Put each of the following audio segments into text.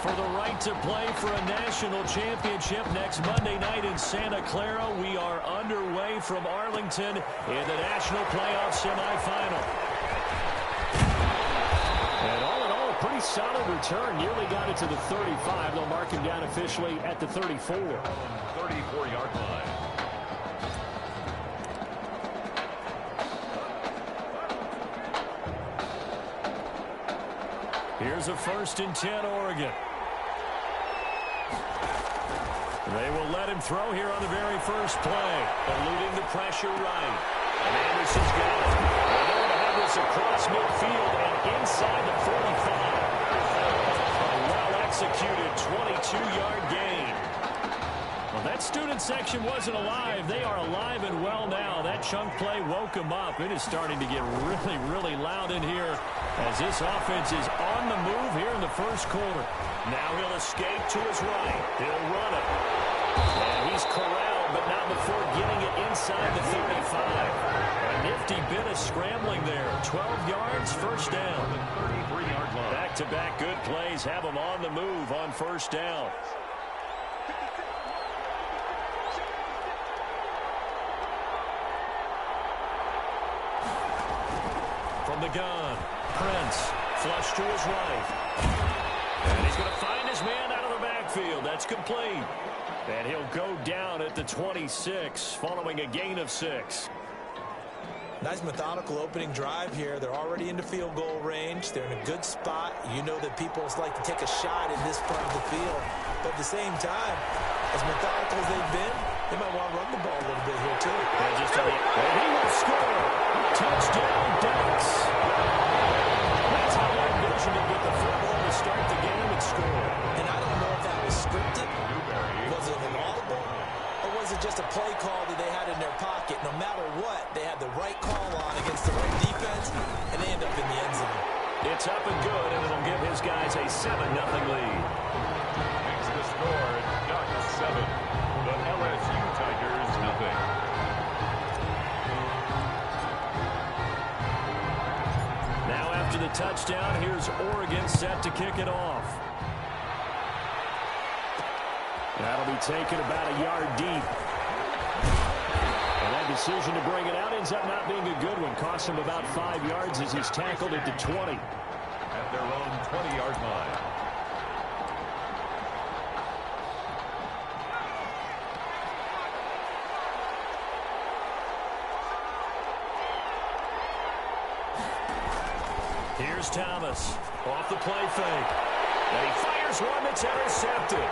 For the right to play for a national championship next Monday night in Santa Clara, we are underway from Arlington in the national playoff semifinal. And all in all, a pretty solid return. Nearly got it to the 35. They'll mark him down officially at the 34. 34-yard line. Here's a 1st and 10, Oregon. They will let him throw here on the very first play, eluding the pressure right. And Anderson's got it. They're going to have this across midfield and inside the 45. A well-executed 22-yard gain. Well, that student section wasn't alive. They are alive and well now. That chunk play woke them up. It is starting to get really, really loud in here as this offense is on the move here in the first quarter. Now he'll escape to his right. He'll run it. And he's corralled, but not before getting it inside the 35. A nifty bit of scrambling there. 12 yards, first down. 33-yard line. Back-to-back good plays have him on the move on first down. From the gun, Prince, flush to his right. And he's going to find his man out of the backfield. That's complete. And he'll go down at the 26, following a gain of 6. Nice methodical opening drive here. They're already into field goal range. They're in a good spot. You know that people like to take a shot in this part of the field. But at the same time, as methodical as they've been, they might want to run the ball a little bit here, too. And he will score. Touchdown, Ducks. That's how they envisioned to get the football to start the game and score. And I don't know if that was scripted. Was it an audible? Or was it just a play call that they had in their pocket? No matter what, they had the right call on against the right defense, and they end up in the end zone. It's up and good, and it'll give his guys a 7-0 lead. Makes the score, Ducks 7. The LSU Tigers, nothing. Now after the touchdown, here's Oregon set to kick it off. That'll be taken about a yard deep. And that decision to bring it out ends up not being a good one. Cost him about 5 yards as he's tackled at the 20. At their own 20-yard line. Here's Thomas off the play fake. And he fires one that's intercepted.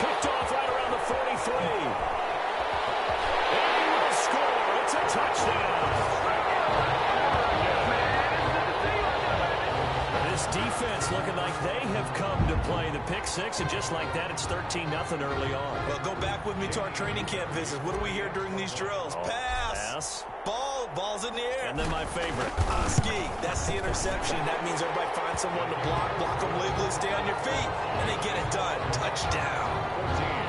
Picked off right around the 43. And he will score. It's a touchdown. This defense looking like they have come to play the pick six, and just like that, it's 13-0 early on. Well, go back with me to our training camp visits. What do we hear during these drills? Pass. Ball's in the air. And then my favorite. Ski. That's the interception. That means everybody finds someone to block them legally, stay on your feet, and they get it done. Touchdown.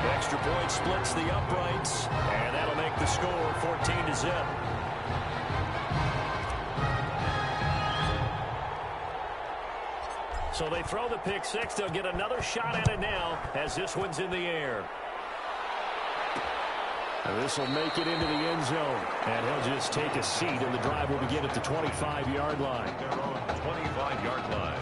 The extra point splits the uprights, and that'll make the score 14-0. So they throw the pick six. They'll get another shot at it now as this one's in the air. And this will make it into the end zone. And he'll just take a seat, and the drive will begin at the 25-yard line. Their own 25-yard line.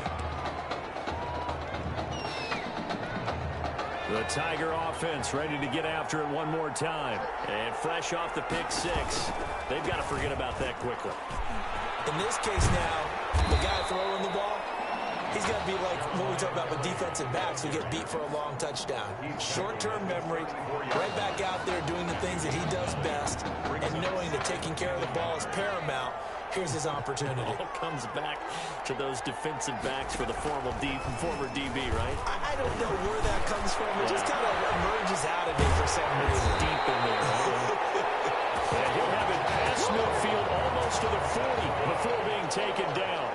The Tiger offense ready to get after it one more time. And fresh off the pick six, they've got to forget about that quickly. In this case now, the guy throwing the ball, he's got to be like what we talk about with defensive backs who get beat for a long touchdown. Short-term memory, right back out there doing the things that he does best, and knowing that taking care of the ball is paramount. Here's his opportunity. All comes back to those defensive backs for the former DB, right? I don't know where that comes from. It just kind of emerges out of me for some reason. It's deep in there. And he'll have it past midfield almost to the 40 before being taken down.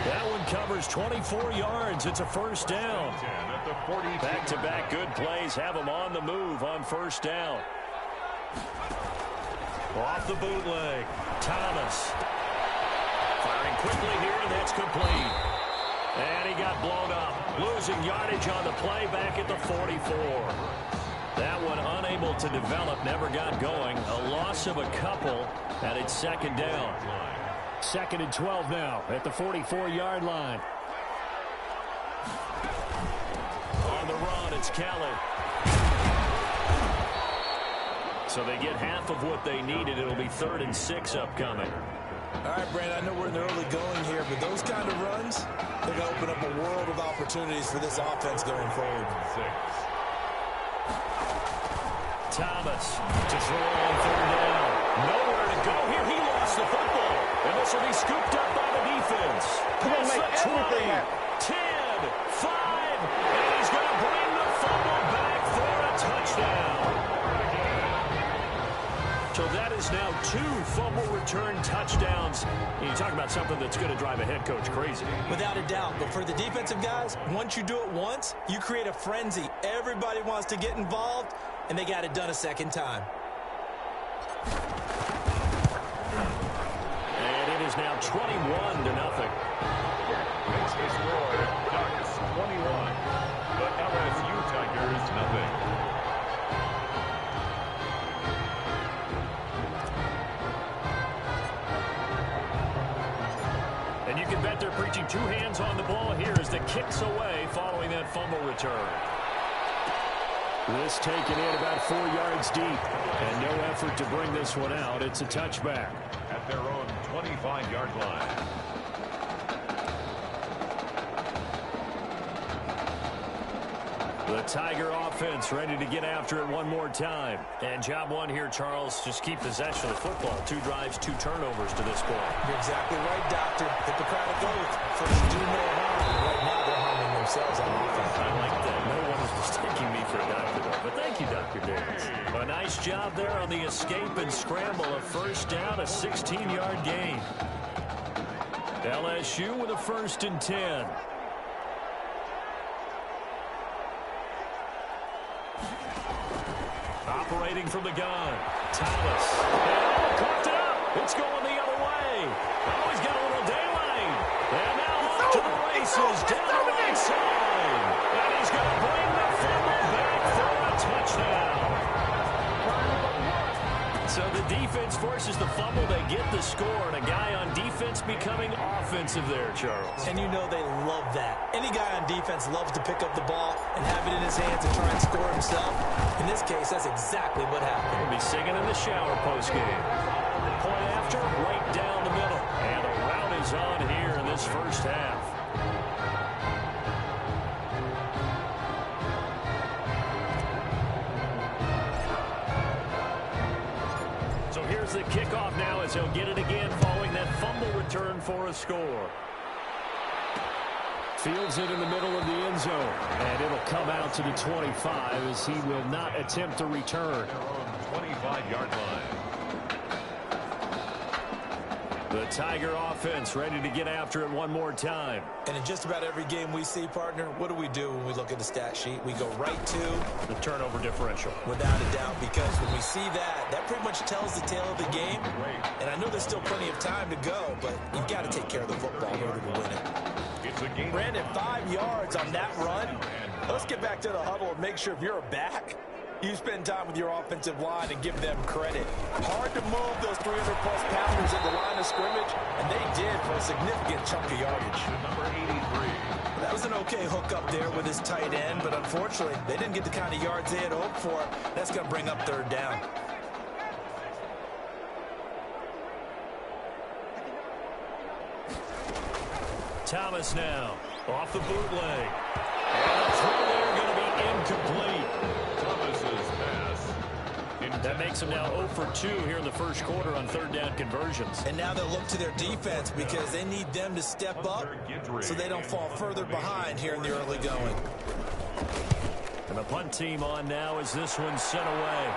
That one covers 24 yards. It's a first down. Back-to-back good plays have him on the move on first down. Off the bootleg, Thomas. Firing quickly here, and that's complete. And he got blown up. Losing yardage on the play back at the 44. That one unable to develop, never got going. A loss of a couple, and it's second down. Second and 12 now at the 44-yard line. On the run, it's Kelly. So they get half of what they needed. It'll be 3rd and 6 upcoming. All right, Brandon, I know we're in the early going here, but those kind of runs, they're going to open up a world of opportunities for this offense going forward. Thomas to throw on 3rd down. Nowhere to go here. He lost the football. And this will be scooped up by the defense. Past the 20, 10, 5, and he's going to bring the fumble back for a touchdown. So that is now 2 fumble return touchdowns. You talk about something that's going to drive a head coach crazy. Without a doubt. But for the defensive guys, once you do it once, you create a frenzy. Everybody wants to get involved, and they got it done a second time. And it is now 21-0. Makes the score, Ducks 21. The LSU Tigers, nothing. And you can bet they're preaching 2 hands on the ball here as the kick's away following that fumble return. This taken in about 4 yards deep. And no effort to bring this one out. It's a touchback. At their own 25-yard line. The Tiger offense ready to get after it one more time. And job one here, Charles, just keep possession of the football. 2 drives, 2 turnovers to this point. You're exactly right, Doctor. Hippocratic oath. First, do no harm. Right now, they're harming themselves on offense. I like that. No one is mistaking me for a doctor, though. But thank you, Dr. Davis. A nice job there on the escape and scramble. A first down, a 16-yard gain. LSU with a 1st and 10. Operating from the gun. Thomas. And cocked it up. It's going the other way. Oh, he's got a little daylight. And now off to the races down the right side. And he's going to bring the fumble back for a touchdown. So the defense forces the fumble. They get the score. And a guy on defense becoming offensive there, Charles. And you know they love that. Any guy on defense loves to pick up the ball and have it in his hands and try and score himself. In this case, that's exactly what happened. He'll be singing in the shower postgame. Point after, right down the middle. And a rout is on here in this first half. So here's the kickoff now as he'll get it again following that fumble return for a score. Fields it in the middle of the end zone. And it'll come out to the 25 as he will not attempt to return. 25-yard line. The Tiger offense ready to get after it one more time. And in just about every game we see, partner, what do we do when we look at the stat sheet? We go right to the turnover differential. Without a doubt, because when we see that, that pretty much tells the tale of the game. And I know there's still plenty of time to go, but you've got to take care of the football in order to win it. It's a game. Brandon, 5 yards on that run. Let's get back to the huddle and make sure if you're a back, you spend time with your offensive line and give them credit. Hard to move those 300-plus pounders at the line of scrimmage, and they did for a significant chunk of yardage. Number 83. That was an okay hook up there with his tight end, but unfortunately, they didn't get the kind of yards they had hoped for. That's going to bring up 3rd down. Thomas now off the bootleg. And the throw there going to be incomplete. Thomas's pass. That makes them now 0 for 2 here in the first quarter on 3rd down conversions. And now they'll look to their defense because they need them to step up so they don't fall further behind here in the early going. And the punt team on now as this one's sent away.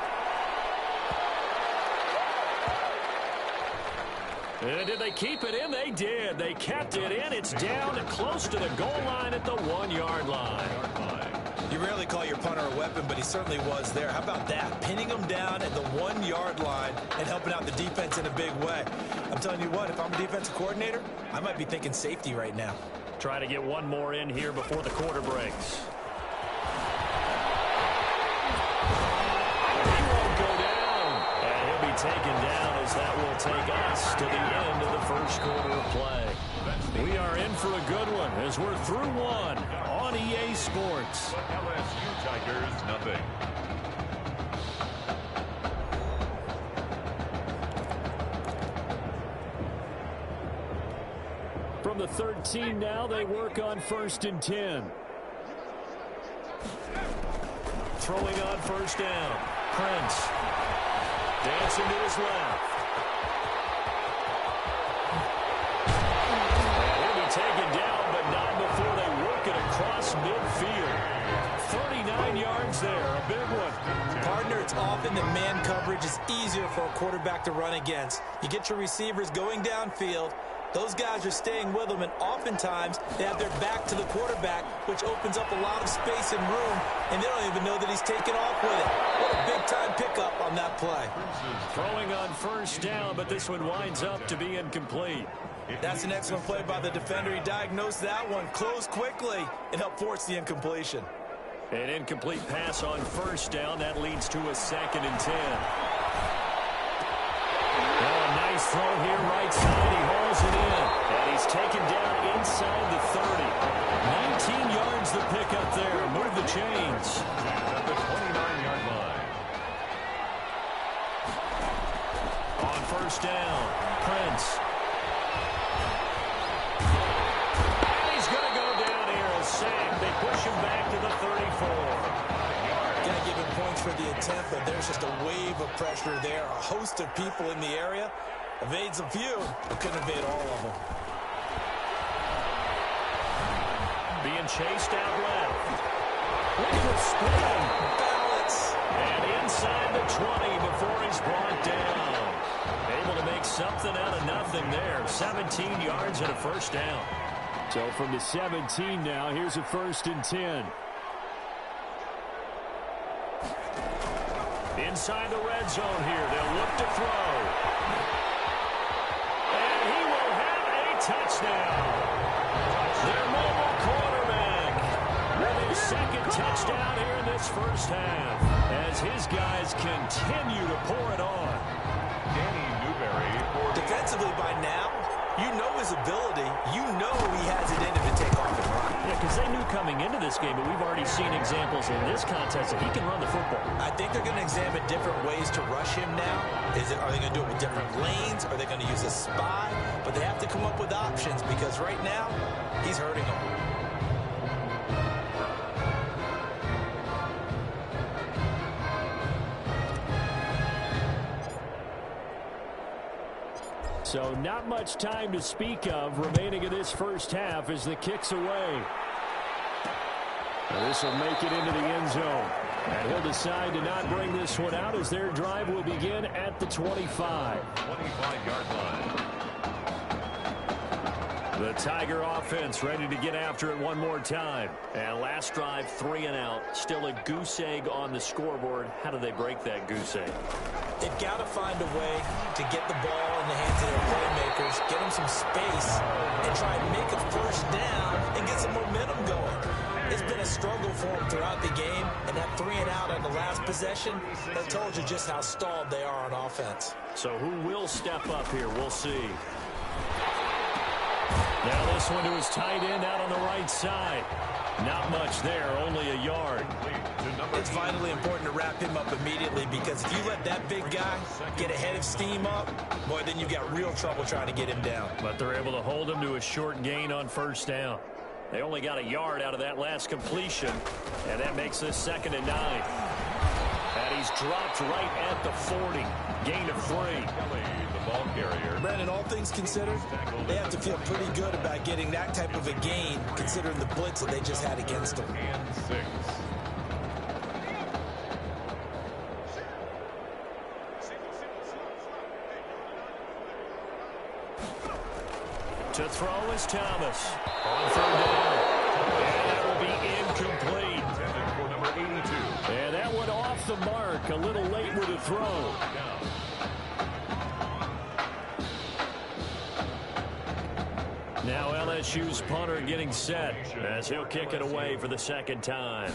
And did they keep it in? They did. They kept it in. It's down and close to the goal line at the 1-yard line. You rarely call your punter a weapon, but he certainly was there. How about that? Pinning him down at the 1-yard line and helping out the defense in a big way. I'm telling you what, if I'm a defensive coordinator, I might be thinking safety right now. Try to get one more in here before the quarter breaks. He won't go down. And he'll be taken down as that will take us to the end of the first quarter of play. We are in for a good one as we're through one on EA Sports. LSU Tigers, nothing. From the 13 now, they work on 1st and 10. Throwing on 1st down. Prince. Dancing to his left. And he'll be taken down, but not before they work it across midfield. 39 yards there, a big one. Partner, it's often that man coverage is easier for a quarterback to run against. You get your receivers going downfield. Those guys are staying with them, and oftentimes they have their back to the quarterback, which opens up a lot of space and room, and they don't even know that he's taken off with it. What a big-time pickup on that play. Throwing on 1st down, but this one winds up to be incomplete. That's an excellent play by the defender. He diagnosed that one, closed quickly, and helped force the incompletion. An incomplete pass on 1st down. That leads to a 2nd and 10. Oh, nice throw here, right side. He hauls it in. And he's taken down inside the 30. 19 yards the pickup there. Move the chains. At the 29-yard line. On 1st down, Prince. And he's going to go down here. A sack. They push him back to the 34. Got to give him points for the attempt, but there's just a wave of pressure there. A host of people in the area. Evades a few, but couldn't evade all of them. Being chased out left. Look at the spin. Balance. And inside the 20 before he's brought down. Able to make something out of nothing there. 17 yards and a 1st down. So from the 17 now, here's a 1st and 10. Inside the red zone here. They'll look to throw. And he will have a touchdown. Their mobile quarterback with his 2nd touchdown here in this 1st half as his guys continue to pour it on. Danny Newberry for Defensively by now, you know his ability. You know he has it in him to take off and run. Yeah, because they knew coming into this game, but we've already seen examples in this contest that he can run the football. I think they're going to examine different ways to rush him now. Are they going to do it with different lanes? Are they going to use a spy? But they have to come up with options because right now, he's hurting them. So not much time to speak of remaining in this 1st half as the kick's away. This will make it into the end zone. And he'll decide to not bring this one out as their drive will begin at the 25. 25-yard line. The Tiger offense ready to get after it one more time. And last drive, 3 and out. Still a goose egg on the scoreboard. How do they break that goose egg? They've got to find a way to get the ball in the hands of their playmakers, get them some space, and try and make a 1st down and get some momentum going. It's been a struggle for them throughout the game, and that 3 and out on the last possession, that told you just how stalled they are on offense. So who will step up here? We'll see. Now this one to his tight end out on the right side. Not much there, only a yard. It's vitally important to wrap him up immediately because if you let that big guy get a head of steam up, boy, then you've got real trouble trying to get him down. But they're able to hold him to a short gain on 1st down. They only got a yard out of that last completion, and that makes this 2nd and 9. And he's dropped right at the 40. Gain of 3. The ball carrier. Brandon, all things considered, they have to feel pretty good about getting that type of a gain considering the blitz that they just had against them. And 6. To throw is Thomas. On 3rd down. And that will be incomplete. For number 82. And that one off the mark. A little late with a throw. Now LSU's punter getting set as he'll kick it away for the second time.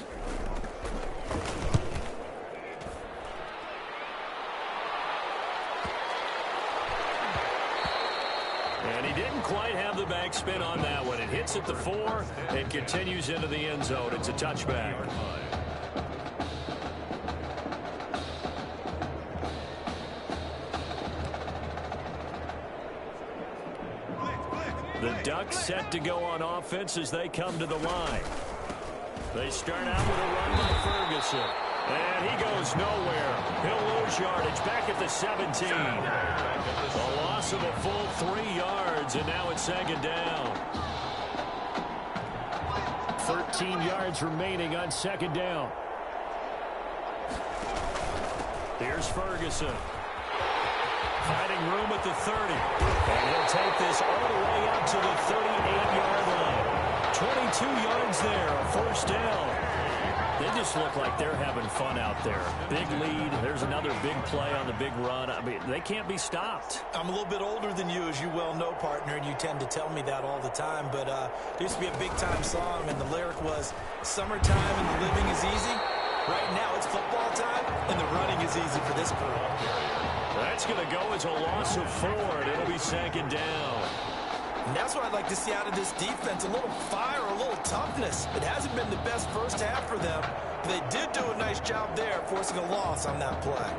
And he didn't quite have the backspin on that one. It hits at the 4 and continues into the end zone. It's a touchback. The Ducks set to go on offense as they come to the line. They start out with a run by Ferguson. And he goes nowhere. He'll lose yardage back at the 17. A loss of a full 3 yards, and now it's second down. 13 yards remaining on second down. Here's Ferguson. Finding room at the 30. And he'll take this all the way up to the 38-yard line. 22 yards there, a first down. They just look like they're having fun out there. Big lead. There's another big play on the big run. I mean, they can't be stopped. I'm a little bit older than you, as you well know, partner, and you tend to tell me that all the time. But there used to be a big-time song, and the lyric was, "Summertime and the living is easy." Right now, it's football time, and the running is easy for this crew. That's going to go as a loss of 4, and it'll be second down. And that's what I'd like to see out of this defense, a little fire, a little toughness. It hasn't been the best first half for them, but they did do a nice job there forcing a loss on that play.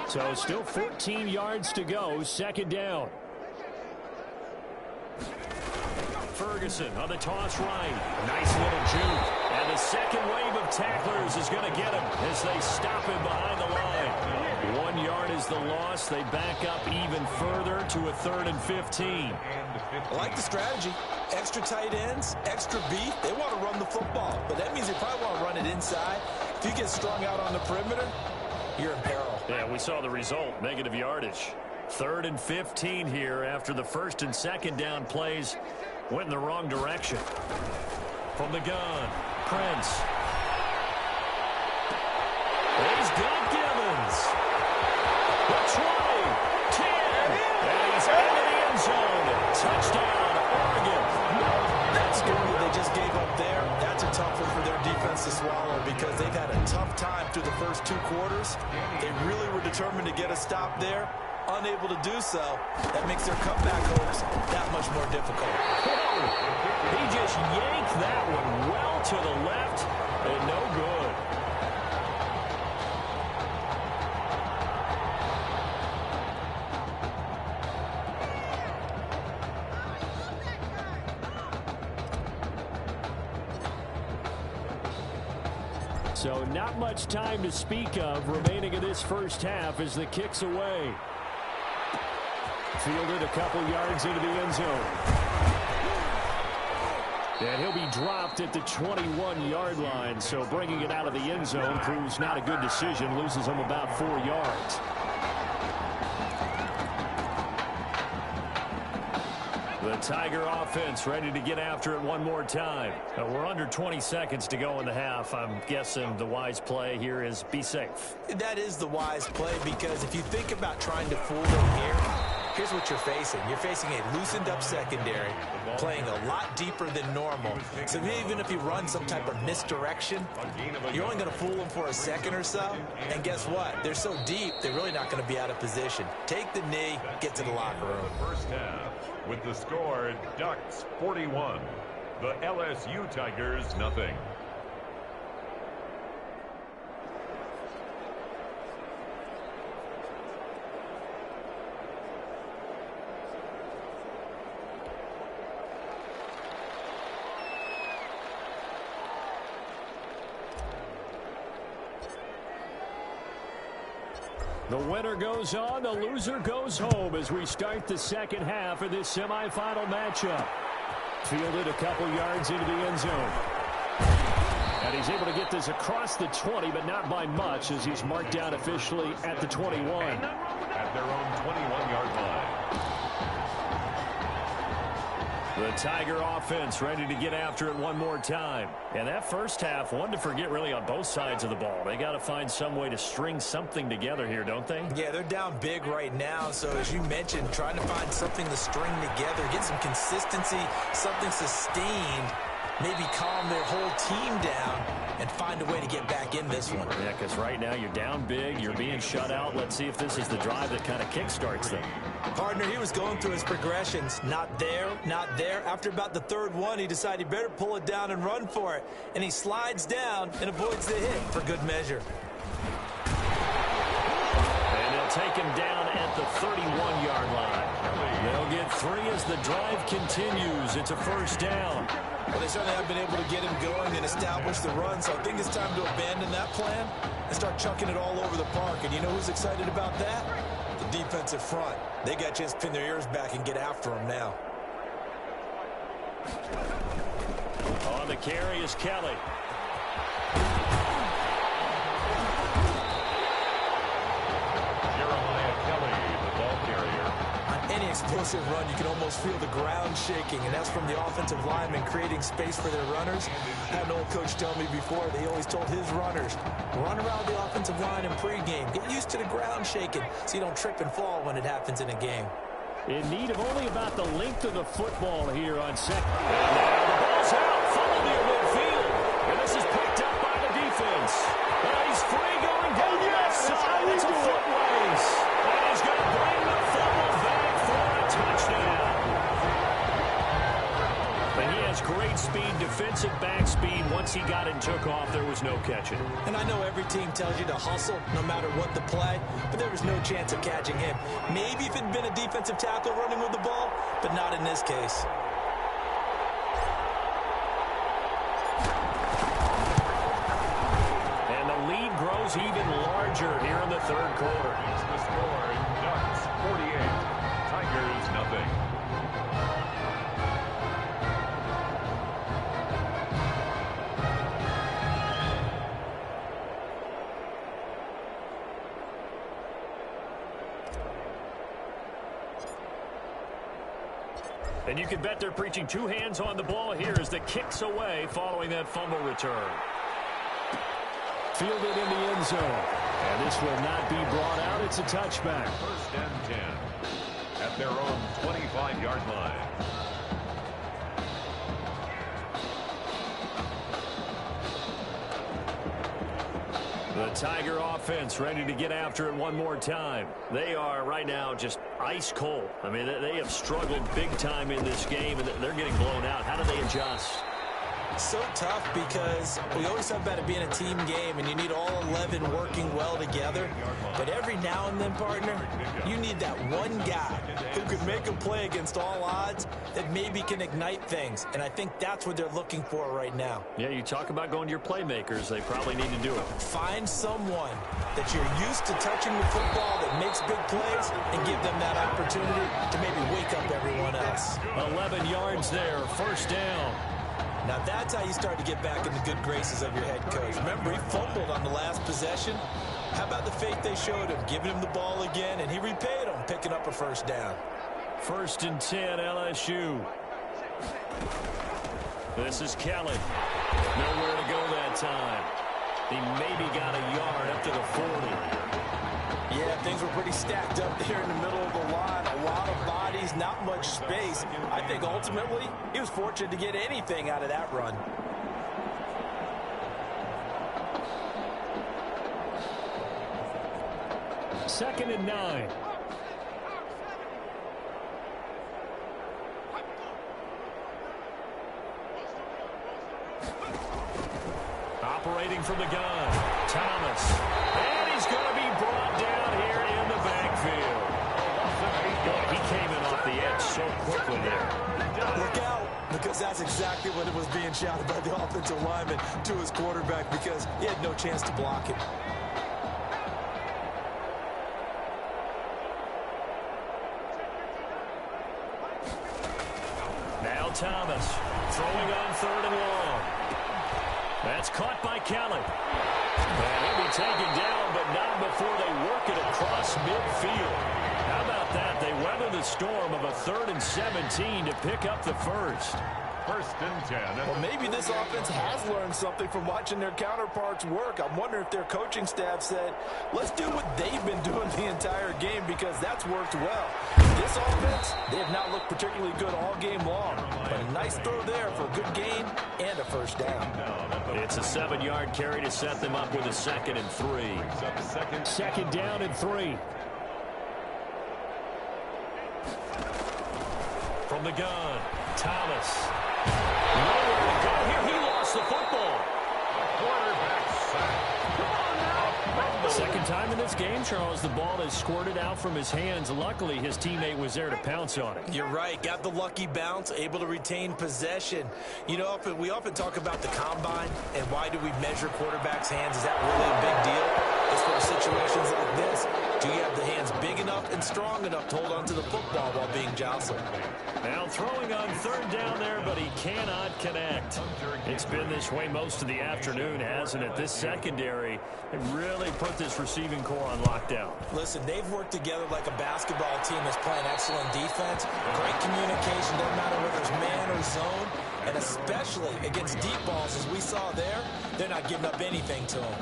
So still 14 yards to go, second down. Ferguson on the toss right. Nice little juke. And the second wave of tacklers is going to get him as they stop him behind the line. 1 yard is the loss. They back up even further to a 3rd and 15. I like the strategy. Extra tight ends, extra beef. They want to run the football, but that means they probably want to run it inside. If you get strung out on the perimeter, you're in peril. Yeah, we saw the result, negative yardage. 3rd and 15 here after the first and second down plays went in the wrong direction. From the gun, Prince. He's got Gibbons. The 20, 10, and he's out of the end zone. Touchdown, Oregon. That's good what they just gave up there. That's a tough one for their defense to swallow because they've had a tough time through the first 2 quarters. They really were determined to get a stop there. Unable to do so, that makes their comeback hopes that much more difficult. Whoa. He just yanked that one well to the left and no good. So not much time to speak of remaining in this first half as the kick's away. Fielded a couple yards into the end zone. And he'll be dropped at the 21-yard line, so bringing it out of the end zone proves not a good decision, loses him about 4 yards. The Tiger offense ready to get after it one more time. We're under 20 seconds to go in the half. I'm guessing the wise play here is be safe. That is the wise play, because if you think about trying to fool them here, here's what you're facing. You're facing a loosened up secondary, playing a lot deeper than normal. So even if you run some type of misdirection, you're only going to fool them for a second or so. And guess what? They're so deep, they're really not going to be out of position. Take the knee, get to the locker room. First half with the score Ducks 41. The LSU Tigers nothing. The winner goes on, the loser goes home as we start the second half of this semifinal matchup. Fielded a couple yards into the end zone. And he's able to get this across the 20, but not by much, as he's marked down officially at the 21. At their own 21-yard line. The Tiger offense ready to get after it one more time. And that first half, one to forget really on both sides of the ball. They got to find some way to string something together here, don't they? Yeah, they're down big right now. So as you mentioned, trying to find something to string together, get some consistency, something sustained, maybe calm their whole team down and find a way to get back in this one. Yeah, because right now you're down big, you're being shut out. Let's see if this is the drive that kind of kickstarts them. Partner, he was going through his progressions. Not there, not there. After about the third one, he decided he better pull it down and run for it. And he slides down and avoids the hit for good measure. And they'll take him down at the 31-yard line. They'll get 3 as the drive continues. It's a first down. Well, they certainly have been able to get him going and establish the run, so I think it's time to abandon that plan and start chucking it all over the park. And you know who's excited about that? The defensive front. They got a chance to pin their ears back and get after him now. On the carry is Kelly. Any explosive run, you can almost feel the ground shaking, and that's from the offensive linemen creating space for their runners. I had an old coach tell me before, they always told his runners, run around the offensive line in pregame. Get used to the ground shaking so you don't trip and fall when it happens in a game. In need of only about the length of the football here on second. And the ball's out, followed near midfield. And this is picked up by the defense. And he's free going down the left side. It's a foot race. And he's going to bring the football back for a touchdown. And he has great speed, defensive back speed. Once he got it and took off, there was no catching. And I know every team tells you to hustle no matter what the play, but there was no chance of catching him. Maybe if it had been a defensive tackle running with the ball, but not in this case. And the lead grows even larger here in the third quarter. It's the score, Ducks 48, Tigers nothing. And you can bet they're preaching 2 hands on the ball here as the kick's away following that fumble return. Fielded in the end zone. And this will not be brought out. It's a touchback. First and 10 at their own 25-yard line. The Tiger offense ready to get after it one more time. They are right now just ice cold. I mean, they have struggled big time in this game, and they're getting blown out. How do they adjust? So tough because we always talk about it being a team game and you need all 11 working well together. But every now and then, partner, you need that one guy who can make a play against all odds that maybe can ignite things. And I think that's what they're looking for right now. Yeah, you talk about going to your playmakers. They probably need to do it. Find someone that you're used to touching the football that makes big plays and give them that opportunity to maybe wake up everyone else. 11 yards there, first down. Now that's how you start to get back in the good graces of your head coach. Remember, he fumbled on the last possession. How about the faith they showed him, giving him the ball again, and he repaid them, picking up a first down. First and 10, LSU. This is Kelly. Nowhere to go that time. He maybe got a yard up to the 40. Yeah, things were pretty stacked up there in the middle of the line. A lot of bodies, not much space. I think ultimately he was fortunate to get anything out of that run. Second and 9. Operating from the gun, Thomas. And he's going to be brought down here in the backfield. Boy, he came in off the edge so quickly there. Look out, because that's exactly what it was being shouted by the offensive lineman to his quarterback, because he had no chance to block him. Now Thomas throwing on 3rd and long. That's caught by Kelly. And he'll be taken down, but not before they work it across midfield. How about that? They weather the storm of a 3rd and 17 to pick up the first. First and 10. Well, maybe this offense has learned something from watching their counterparts work. I'm wondering if their coaching staff said, let's do what they've been doing the entire game, because that's worked well. This offense, they have not looked particularly good all game long. But a nice throw there for a good gain and a first down. It's a 7-yard carry to set them up with a 2nd and 3. Second down and 3. From the gun, Thomas. Nowhere to go here. He lost the football. Quarterback sack. Second time in this game, Charles, the ball has squirted out from his hands. Luckily, his teammate was there to pounce on it. You're right. Got the lucky bounce, able to retain possession. You know, we often talk about the combine and why do we measure quarterbacks' hands. Is that really a big deal? It's for situations like this. Do you have the hands big enough and strong enough to hold onto the football while being jostled? Now throwing on 3rd down there, but he cannot connect. It's been this way most of the afternoon, hasn't it? This secondary really put this receiving core on lockdown. Listen, they've worked together like a basketball team that's playing excellent defense. Great communication, doesn't matter whether it's man or zone. And especially against deep balls, as we saw there, they're not giving up anything to them.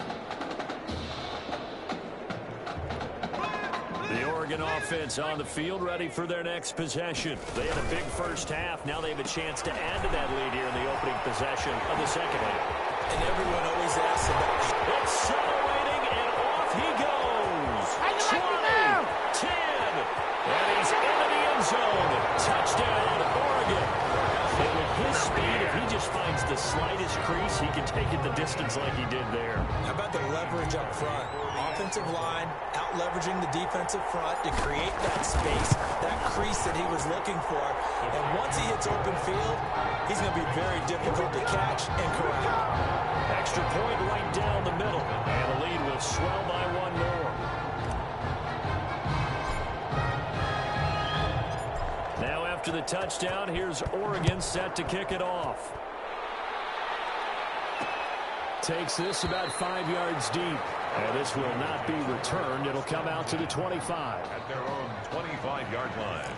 The Oregon offense on the field, ready for their next possession. They had a big first half. Now they have a chance to add to that lead here in the opening possession of the second half. And everyone always asks about accelerating, and off he goes. 20, 10, and he's into the end zone. Touchdown, Oregon. And with his speed, if he just finds the slightest crease, he can take it the distance like he did there. How about the leverage up front? Offensive line out-leveraging the defensive front to create that space, that crease that he was looking for. And once he hits open field, he's going to be very difficult to catch and corral. Extra point right down the middle. And the lead will swell by 1 more. Now after the touchdown, here's Oregon set to kick it off. Takes this about 5 yards deep. And this will not be returned. It'll come out to the 25. At their own 25-yard line.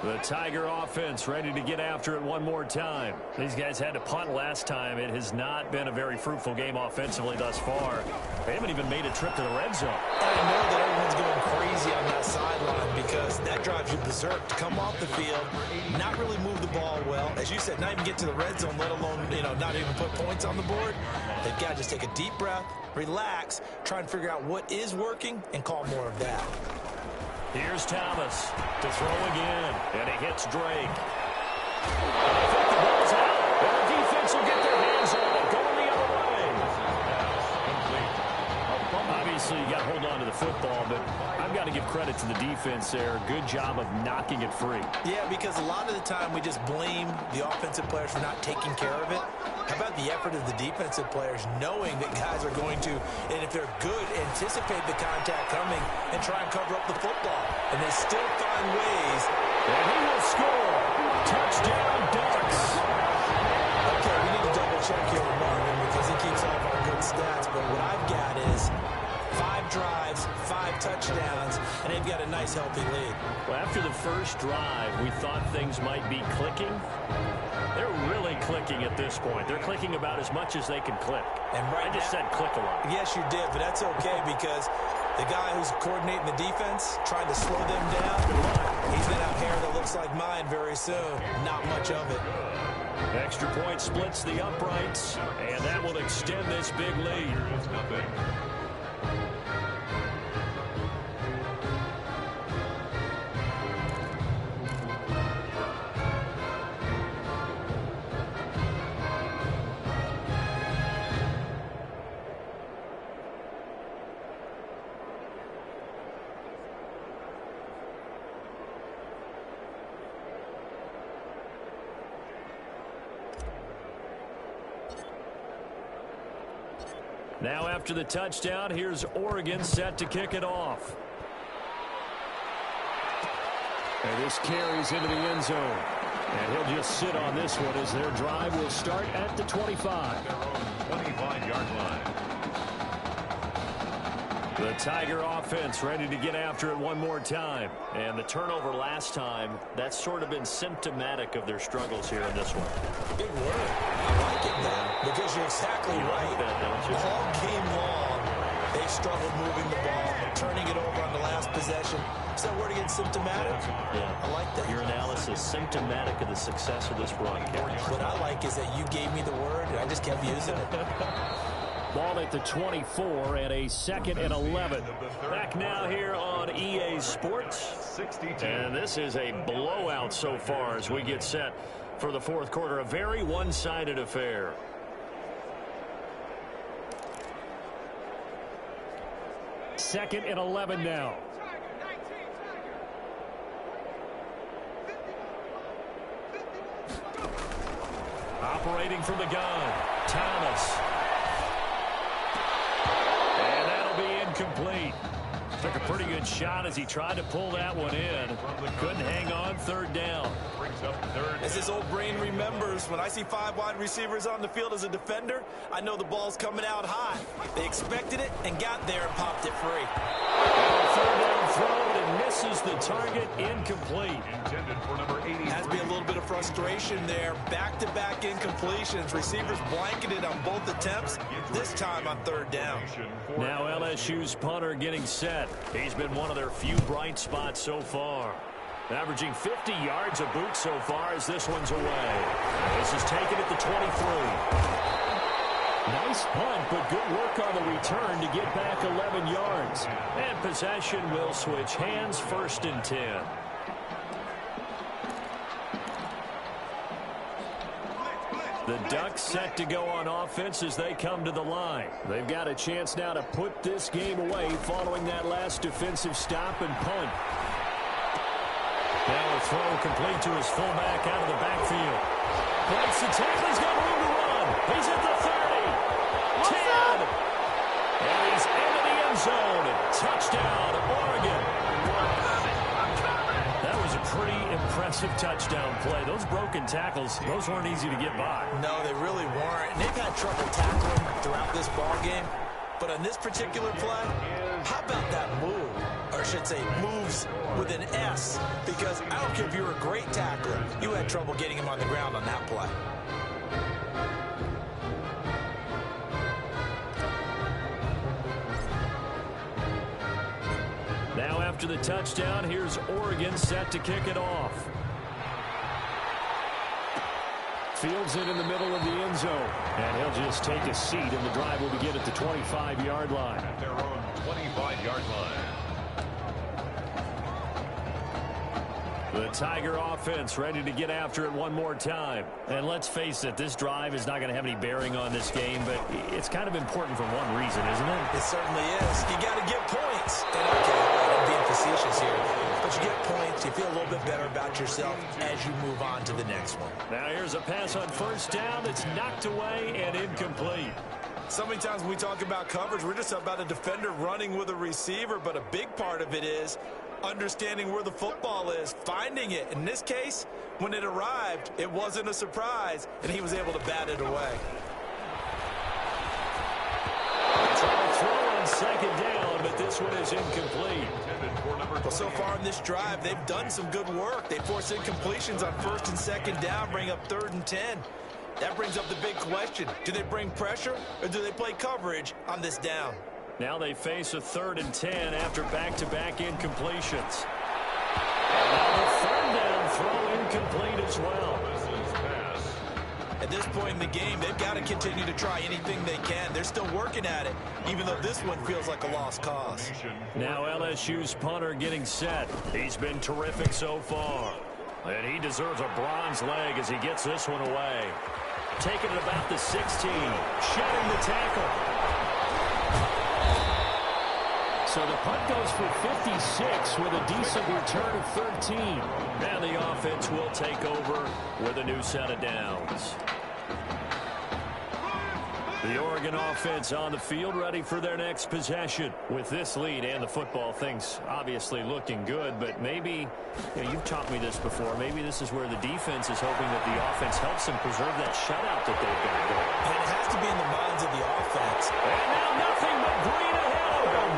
The Tiger offense ready to get after it one more time. These guys had to punt last time. It has not been a very fruitful game offensively thus far. They haven't even made a trip to the red zone. I know that everyone's going crazy on that sideline because that drives you berserk to come off the field, not really move the ball well. As you said, not even get to the red zone, let alone, not even put points on the board. They've got to just take a deep breath, relax, try and figure out what is working, and call more of that. Here's Thomas to throw again, and he hits Drake. I think the ball's out, and the defense will get their hands on it, going the other way. Obviously, you got to hold on to the football, but I've got to give credit to the defense there. Good job of knocking it free. Yeah, because a lot of the time we just blame the offensive players for not taking care of it. How about the effort of the defensive players knowing that guys are going to, and if they're good, anticipate the contact coming and try and cover up the football. And they still find ways. And he will score. Touchdown, Ducks. Okay, we need to double check here with Marvin because he keeps all of our good stats. But what I've got is 5 drives, 5 touchdowns, and they've got a nice, healthy lead. Well, after the first drive, we thought things might be clicking. They're really clicking at this point. They're clicking about as much as they can click. And right I just said click a lot. Yes, you did, but that's okay because the guy who's coordinating the defense, trying to slow them down, he's going to have hair that looks like mine very soon. Not much of it. Extra point splits the uprights, and that will extend this big lead. Now after the touchdown, here's Oregon set to kick it off. And this carries into the end zone. And he'll just sit on this one as their drive will start at the 25. 25-yard line. The Tiger offense ready to get after it one more time. And the turnover last time, that's sort of been symptomatic of their struggles here in this one. Big word. I like it now because you're exactly right. Like that, don't you? All game long, they've struggled moving the ball, turning it over on the last possession. Is that word again, symptomatic? Yeah. I like that. Your analysis, symptomatic of the success of this broadcast. What I like is that you gave me the word, and I just kept using it. Ball at the 24 and a 2nd and 11. Back now here on EA Sports. 62. And this is a blowout so far as we get set for the fourth quarter. A very one-sided affair. Second and 11 now. Operating from the gun, Thomas. And that'll be incomplete. Took a pretty good shot as he tried to pull that one in. Couldn't hang on, 3rd down. As his old brain remembers, when I see 5 wide receivers on the field as a defender, I know the ball's coming out high. They expected it and got there and popped it free. 3rd down throw and misses the target, incomplete. Intended for number 80. Has to be a little bit of frustration there. Back-to-back incompletions. Receivers blanketed on both attempts, this time on 3rd down. Now LSU's punter getting set. He's been one of their few bright spots so far. Averaging 50 yards a boot so far as this one's away. This is taken at the 23. Nice punt, but good work on the return to get back 11 yards. And possession will switch hands, 1st and 10. The Ducks set to go on offense as they come to the line. They've got a chance now to put this game away following that last defensive stop and punt. Now a throw complete to his fullback out of the backfield. Breaks the tackle. He's got room to run. He's at the 30. 10. And he's into the end zone. Touchdown, Oregon. That was a pretty impressive touchdown play. Those broken tackles, those weren't easy to get by. No, they really weren't. And they've had trouble tackling throughout this ball game. But on this particular play, how about that move? Or I should say moves with an S. Because I don't care if you're a great tackler, you had trouble getting him on the ground on that play. Now after the touchdown, here's Oregon set to kick it off. Fields it in the middle of the end zone. And he'll just take a seat, and the drive will begin at the 25-yard line. At their own 25-yard line. The Tiger offense ready to get after it one more time. And let's face it, this drive is not going to have any bearing on this game, but it's kind of important for one reason, isn't it? It certainly is. You got to get points. And okay, I'm being facetious here, but you get points, you feel a little bit better about yourself as you move on to the next one. Now here's a pass on 1st down. It's knocked away and incomplete. So many times when we talk about coverage, we're just about a defender running with a receiver, but a big part of it is understanding where the football is, finding it. In this case, when it arrived, it wasn't a surprise, and he was able to bat it away. Throw on 2nd down, this one is incomplete. Well, so far in this drive, they've done some good work. They force incompletions on 1st and 2nd down, bring up 3rd and 10. That brings up the big question. Do they bring pressure or do they play coverage on this down? Now they face a 3rd and 10 after back-to-back incompletions. And now the 3rd down throw incomplete as well. At this point in the game, they've got to continue to try anything they can. They're still working at it, even though this one feels like a lost cause. Now LSU's punter getting set. He's been terrific so far. And he deserves a bronze leg as he gets this one away. Taking it about the 16. Shedding the tackle. So the punt goes for 56 with a decent return of 13. And the offense will take over with a new set of downs. The Oregon offense on the field ready for their next possession. With this lead and the football, things obviously looking good, but maybe, you've taught me this before, maybe this is where the defense is hoping that the offense helps them preserve that shutout that they've got going. And it has to be in the minds of the offense. And now nothing but green ahead of him.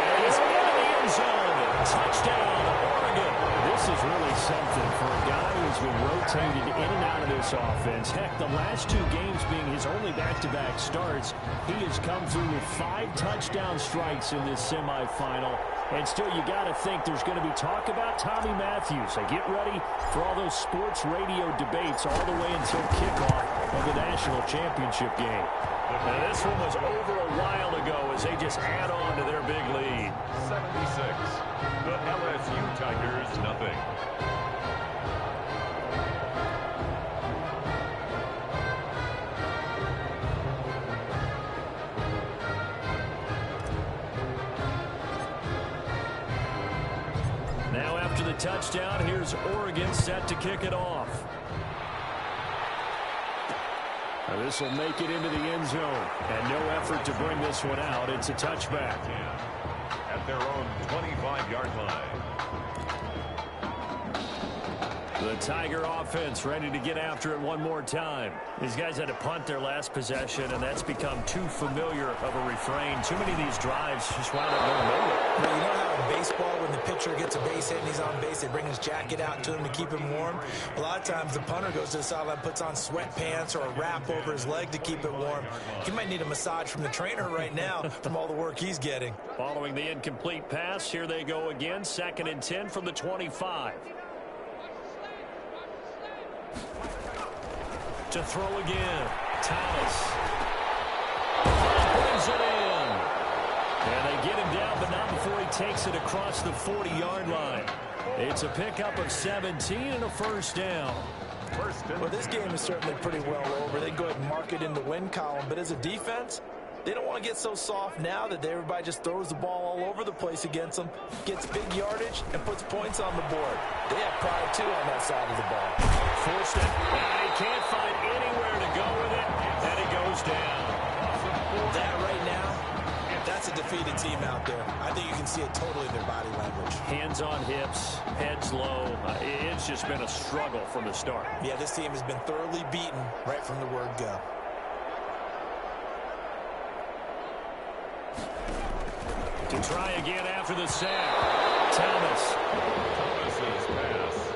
And he's into the end zone. Touchdown, Oregon. This is really something for a guy who's been rotated in and out of this offense. Heck, the last 2 games being his only back-to-back starts, he has come through with 5 touchdown strikes in this semifinal. And still, you got to think there's going to be talk about Tommy Matthews. They get ready for all those sports radio debates all the way until kickoff of the national championship game. Now, this one was over a while ago as they just add on to their big lead. 76. The LSU Tigers, nothing. Now after the touchdown, here's Oregon set to kick it off. Now this will make it into the end zone. And no effort to bring this one out. It's a touchback. At their own 25-yard line. The Tiger offense ready to get after it one more time. These guys had to punt their last possession, and that's become too familiar of a refrain. Too many of these drives just wound up going nowhere. Well, you know how in baseball, when the pitcher gets a base hit and he's on base, they bring his jacket out to him to keep him warm? A lot of times the punter goes to the sideline, puts on sweatpants or a wrap over his leg to keep it warm. He might need a massage from the trainer right now from all the work he's getting. Following the incomplete pass, here they go again. 2nd and 10 from the 25. To throw again. Thomas. Brings it in. And they get him down, but not before he takes it across the 40-yard line. It's a pickup of 17 and a 1st down. Well, this game is certainly pretty well over. They go ahead and mark it in the win column. But as a defense, they don't want to get so soft now that everybody just throws the ball all over the place against them, gets big yardage, and puts points on the board. They have pride, too, on that side of the ball. Forced it. And he can't find anywhere to go with it. And it goes down. That right now, that's a defeated team out there. I think you can see it totally in their body language. Hands on hips, heads low. It's just been a struggle from the start. Yeah, this team has been thoroughly beaten right from the word go. To try again after the sack. Thomas's pass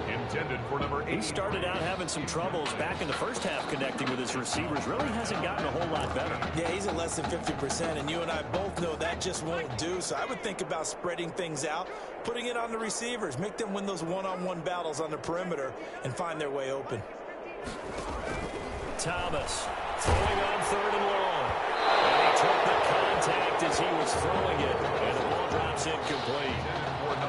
intended for number 8. He started out having some troubles back in the first half connecting with his receivers. Really hasn't gotten a whole lot better. Yeah, he's at less than 50%, and you and I both know that just won't do. So I would think about spreading things out, putting it on the receivers, make them win those one-on-one battles on the perimeter, and find their way open. Thomas throwing on 3rd and long. And he took the contact as he was throwing it, and the ball drops incomplete.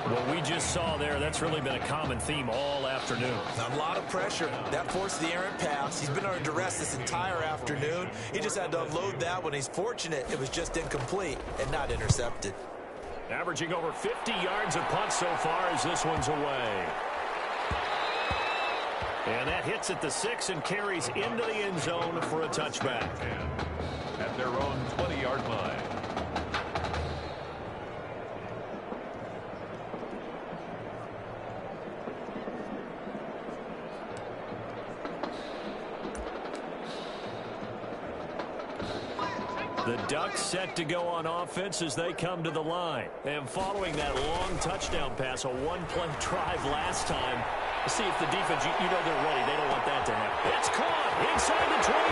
What we just saw there, that's really been a common theme all afternoon. A lot of pressure. That forced the errant pass. He's been under duress this entire afternoon. He just had to unload that one. He's fortunate it was just incomplete and not intercepted. Averaging over 50 yards a punt so far as this one's away. And that hits at the 6 and carries into the end zone for a touchback. At their own 20-yard line. The Ducks set to go on offense as they come to the line. And following that long touchdown pass, a one-play drive last time, let's see if the defense, you know they're ready. They don't want that to happen. It's caught inside the 25.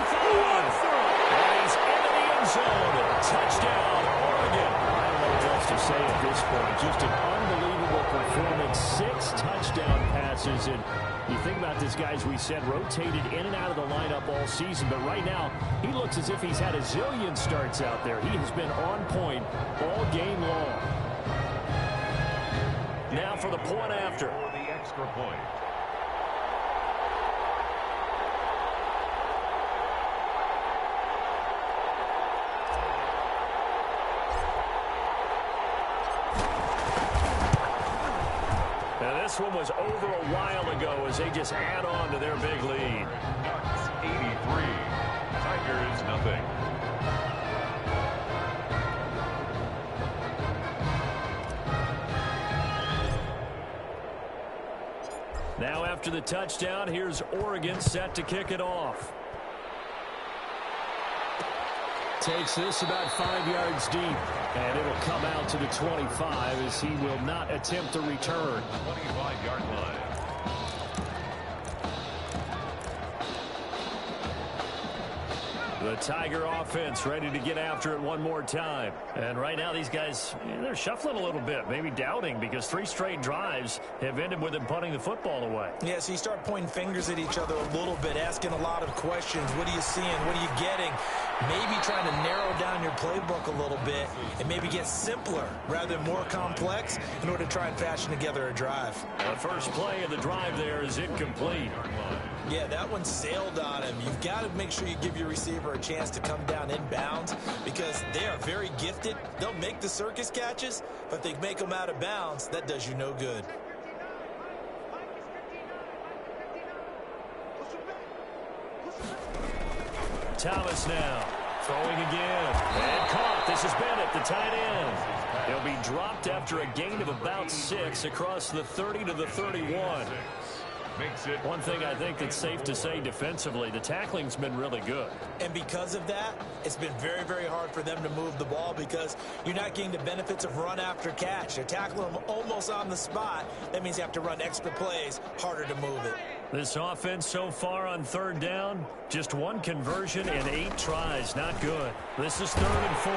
And he's into the end zone. Touchdown, Oregon. I don't know what else to say at this point. Just an unbelievable performance. 6 touchdown passes. And you think about this guy, as we said, rotated in and out of the lineup all season. But right now, he looks as if he's had a zillion starts out there. He has been on point all game long. Now for the point after. For the extra point. This one was over a while ago as they just add on to their big lead. Ducks 83, Tigers nothing. Now after the touchdown, here's Oregon set to kick it off. Takes this about 5 yards deep, and it'll come out to the 25 as he will not attempt a return. 25-yard line. The Tiger offense ready to get after it one more time. And right now these guys, they're shuffling a little bit, maybe doubting, because 3 straight drives have ended with them punting the football away. Yeah, so you start pointing fingers at each other a little bit, asking a lot of questions. What are you seeing? What are you getting? Maybe trying to narrow down your playbook a little bit and maybe get simpler rather than more complex in order to try and fashion together a drive. The first play of the drive there is incomplete. Yeah, that one sailed on him. You've got to make sure you give your receiver a chance to come down inbounds because they are very gifted. They'll make the circus catches, but if they make them out of bounds, that does you no good. Thomas now throwing again. And caught. This is Bennett, the tight end. He'll be dropped after a gain of about 6 across the 30 to the 31. One thing I think that's safe to say defensively, the tackling's been really good. And because of that, it's been very, very hard for them to move the ball because you're not getting the benefits of run after catch. They're tackling them almost on the spot. That means you have to run extra plays, harder to move it. This offense so far on 3rd down, just 1 conversion and 8 tries. Not good. This is 3rd and 4.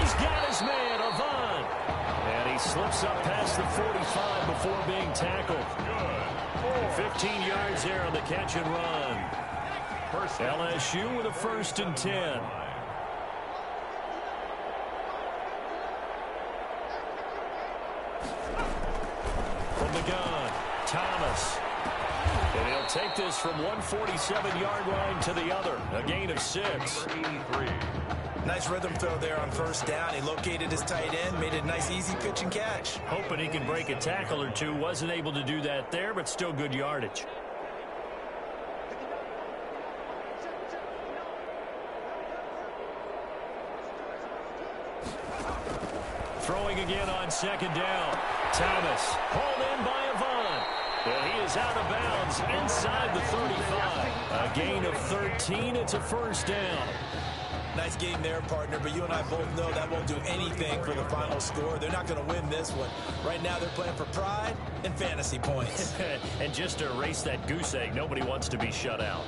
He's got his man, Avant. And he slips up past the 45 before being tackled. 15 yards there on the catch and run. LSU with a 1st and 10. From the gun, Thomas. And he'll take this from 147-yard line to the other. A gain of 6. Nice rhythm throw there on 1st down. He located his tight end, made it a nice easy pitch and catch. Hoping he can break a tackle or two. Wasn't able to do that there, but still good yardage. Throwing again on 2nd down. Thomas hauled in by Avant. And he is out of bounds inside the 35. A gain of 13. It's a 1st down. Nice game there, partner, but you and I both know that won't do anything for the final score. They're not going to win this one. Right now they're playing for pride and fantasy points. And just to erase that goose egg, nobody wants to be shut out.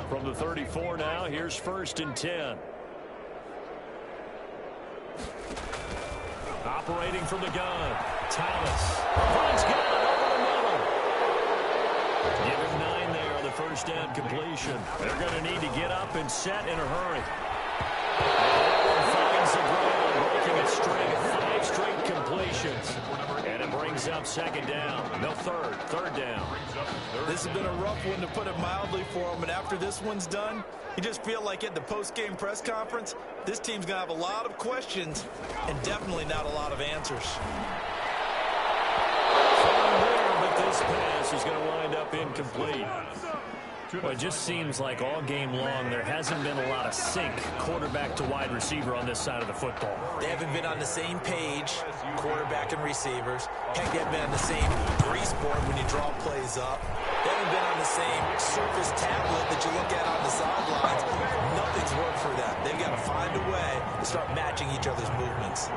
From the 34 now, here's 1st and 10. Operating from the gun, Thomas. Points got it over the middle. Give him 9 there on the 1st down completion. They're going to need to get up and set in a hurry. And finds the ground, breaking a string of 5 straight completions. And it brings up 2nd down. No, 3rd down. This has been a rough one, to put it mildly, for them. And after this one's done, you just feel like at the post-game press conference, this team's going to have a lot of questions and definitely not a lot of answers. From there, but this pass is going to wind up incomplete. Well, it just seems like all game long there hasn't been a lot of sync quarterback to wide receiver on this side of the football. They haven't been on the same page, quarterback and receivers. Heck, they haven't been on the same grease board when you draw plays up. They haven't been on the same surface tablet that you look at on the sidelines. Nothing's worked for them. They've got to find a way to start matching each other's movements.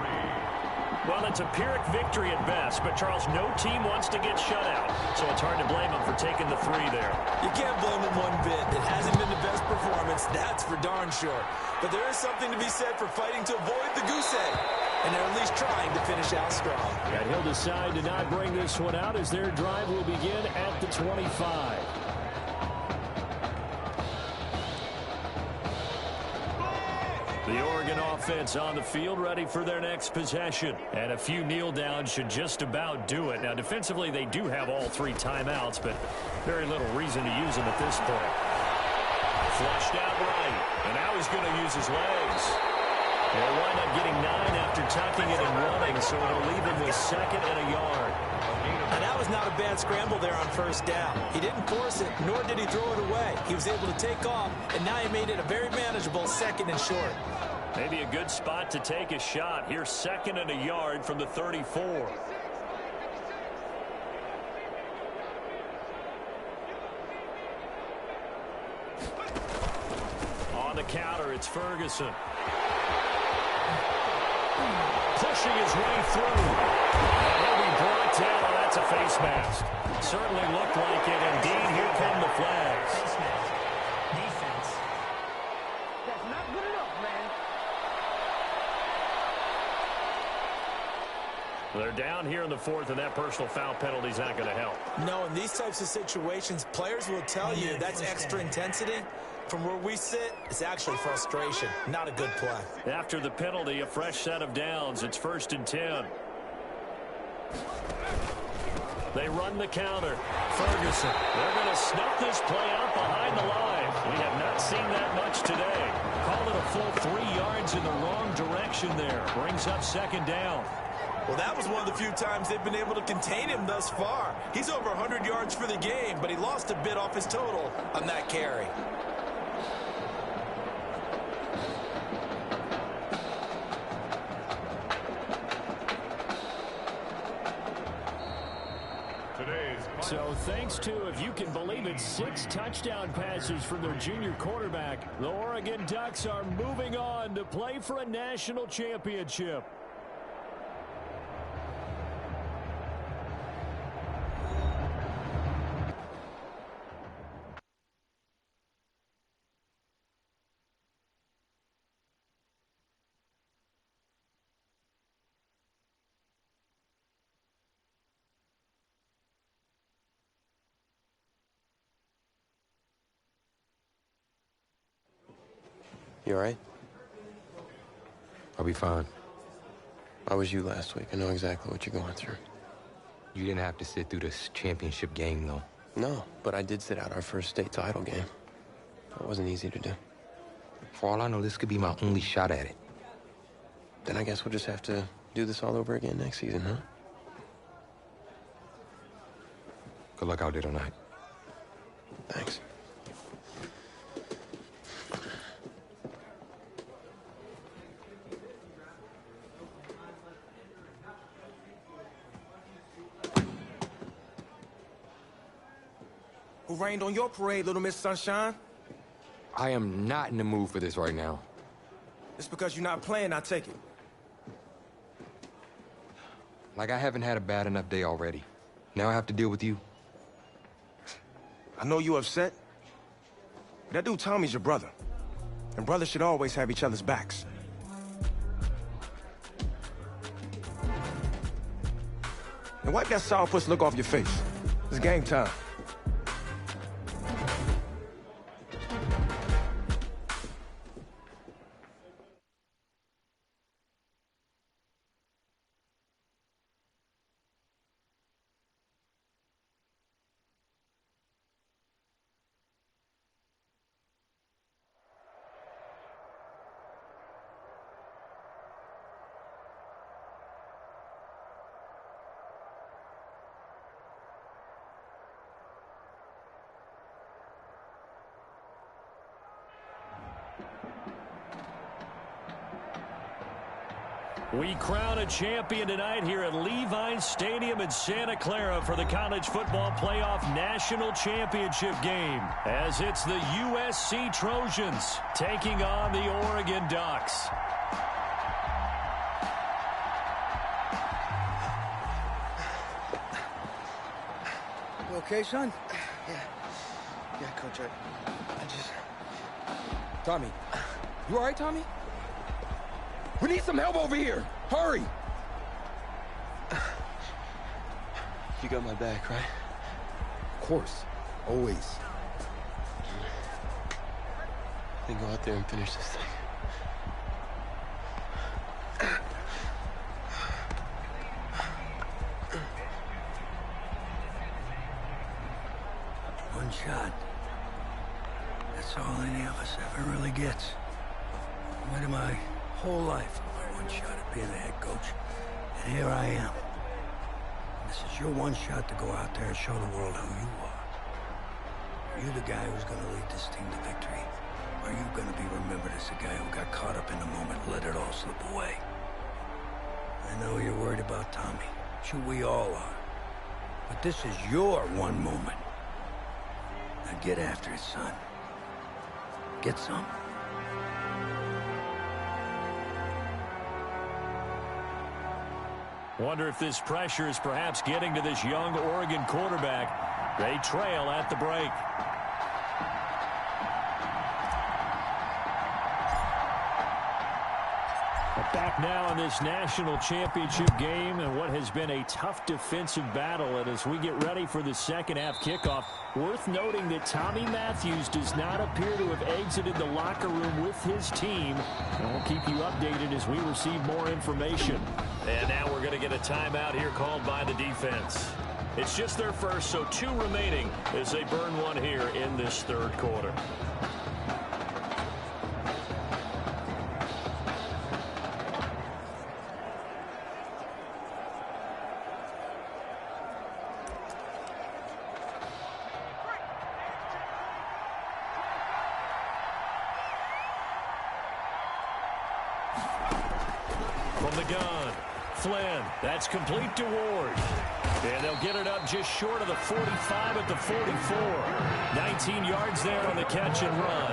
Well, it's a Pyrrhic victory at best, but, Charles, no team wants to get shut out, so it's hard to blame them for taking the 3 there. You can't blame them one bit. It hasn't been the best performance, that's for darn sure. But there is something to be said for fighting to avoid the goose egg, and they're at least trying to finish out strong. And he'll decide to not bring this one out as their drive will begin at the 25. The Oregon offense on the field ready for their next possession. And a few kneel downs should just about do it. Now, defensively, they do have all 3 timeouts, but very little reason to use them at this point. Flushed out right. And now he's going to use his legs. They'll wind up getting 9 after tucking it and running, so it'll leave him with 2nd and a yard. And that was not a bad scramble there on first down. He didn't force it, nor did he throw it away. He was able to take off, and now he made it a very manageable 2nd and short. Maybe a good spot to take a shot. Here's 2nd and a yard from the 34. On the counter, it's Ferguson. Pushing his way through. And he'll be brought down. Oh, that's a face mask. Certainly looked like it. Indeed, here come the flags. Defense. That's not good enough, man. They're down here in the 4th, and that personal foul penalty is not going to help. No, in these types of situations, players will tell you that's extra intensity. From where we sit, it's actually frustration. Not a good play. After the penalty, a fresh set of downs. It's 1st and 10. They run the counter. Ferguson. They're going to snuff this play out behind the line. We have not seen that much today. Call it a full 3 yards in the wrong direction there. Brings up 2nd down. Well, that was one of the few times they've been able to contain him thus far. He's over 100 yards for the game, but he lost a bit off his total on that carry. So thanks to, if you can believe it, 6 touchdown passes from their junior quarterback, the Oregon Ducks are moving on to play for a national championship. You all right? I'll be fine. How was you last week? I know exactly what you're going through. You didn't have to sit through this championship game, though. No, but I did sit out our first state title game. It wasn't easy to do. For all I know, this could be my only shot at it. Then I guess we'll just have to do this all over again next season, huh? Good luck out there tonight. Thanks. Who rained on your parade, Little Miss Sunshine? I am not in the mood for this right now. It's because you're not playing, I take it. Like, I haven't had a bad enough day already. Now I have to deal with you. I know you upset. But that dude Tommy's your brother. And brothers should always have each other's backs. And wipe that sourpuss look off your face. It's game time. We crown a champion tonight here at Levine Stadium in Santa Clara for the College Football Playoff National Championship game, as it's the USC Trojans taking on the Oregon Ducks. You okay, son? Yeah, Coach, I just... Tommy. You all right, Tommy? We need some help over here. Hurry. You got my back, right? Of course. Always. Then go out there and finish this thing. One shot. That's all any of us ever really gets. I waited my whole life for my one shot at being the head coach. And here I am. And this is your one shot to go out there and show the world who you are. Are you the guy who's going to lead this team to victory? Or are you going to be remembered as the guy who got caught up in the moment and let it all slip away? I know you're worried about Tommy. Sure, we all are. But this is your one moment. Now get after it, son. Get some. Wonder if this pressure is perhaps getting to this young Oregon quarterback. They trail at the break. Back now in this national championship game and what has been a tough defensive battle. And as we get ready for the second half kickoff, worth noting that Tommy Matthews does not appear to have exited the locker room with his team. And we'll keep you updated as we receive more information. And now we're going to get a timeout here called by the defense. It's just their first, so 2 remaining as they burn one here in this third quarter. From the gun, Flynn, that's complete to Ward. And they'll get it up just short of the 45 at the 44. 19 yards there on the catch and run.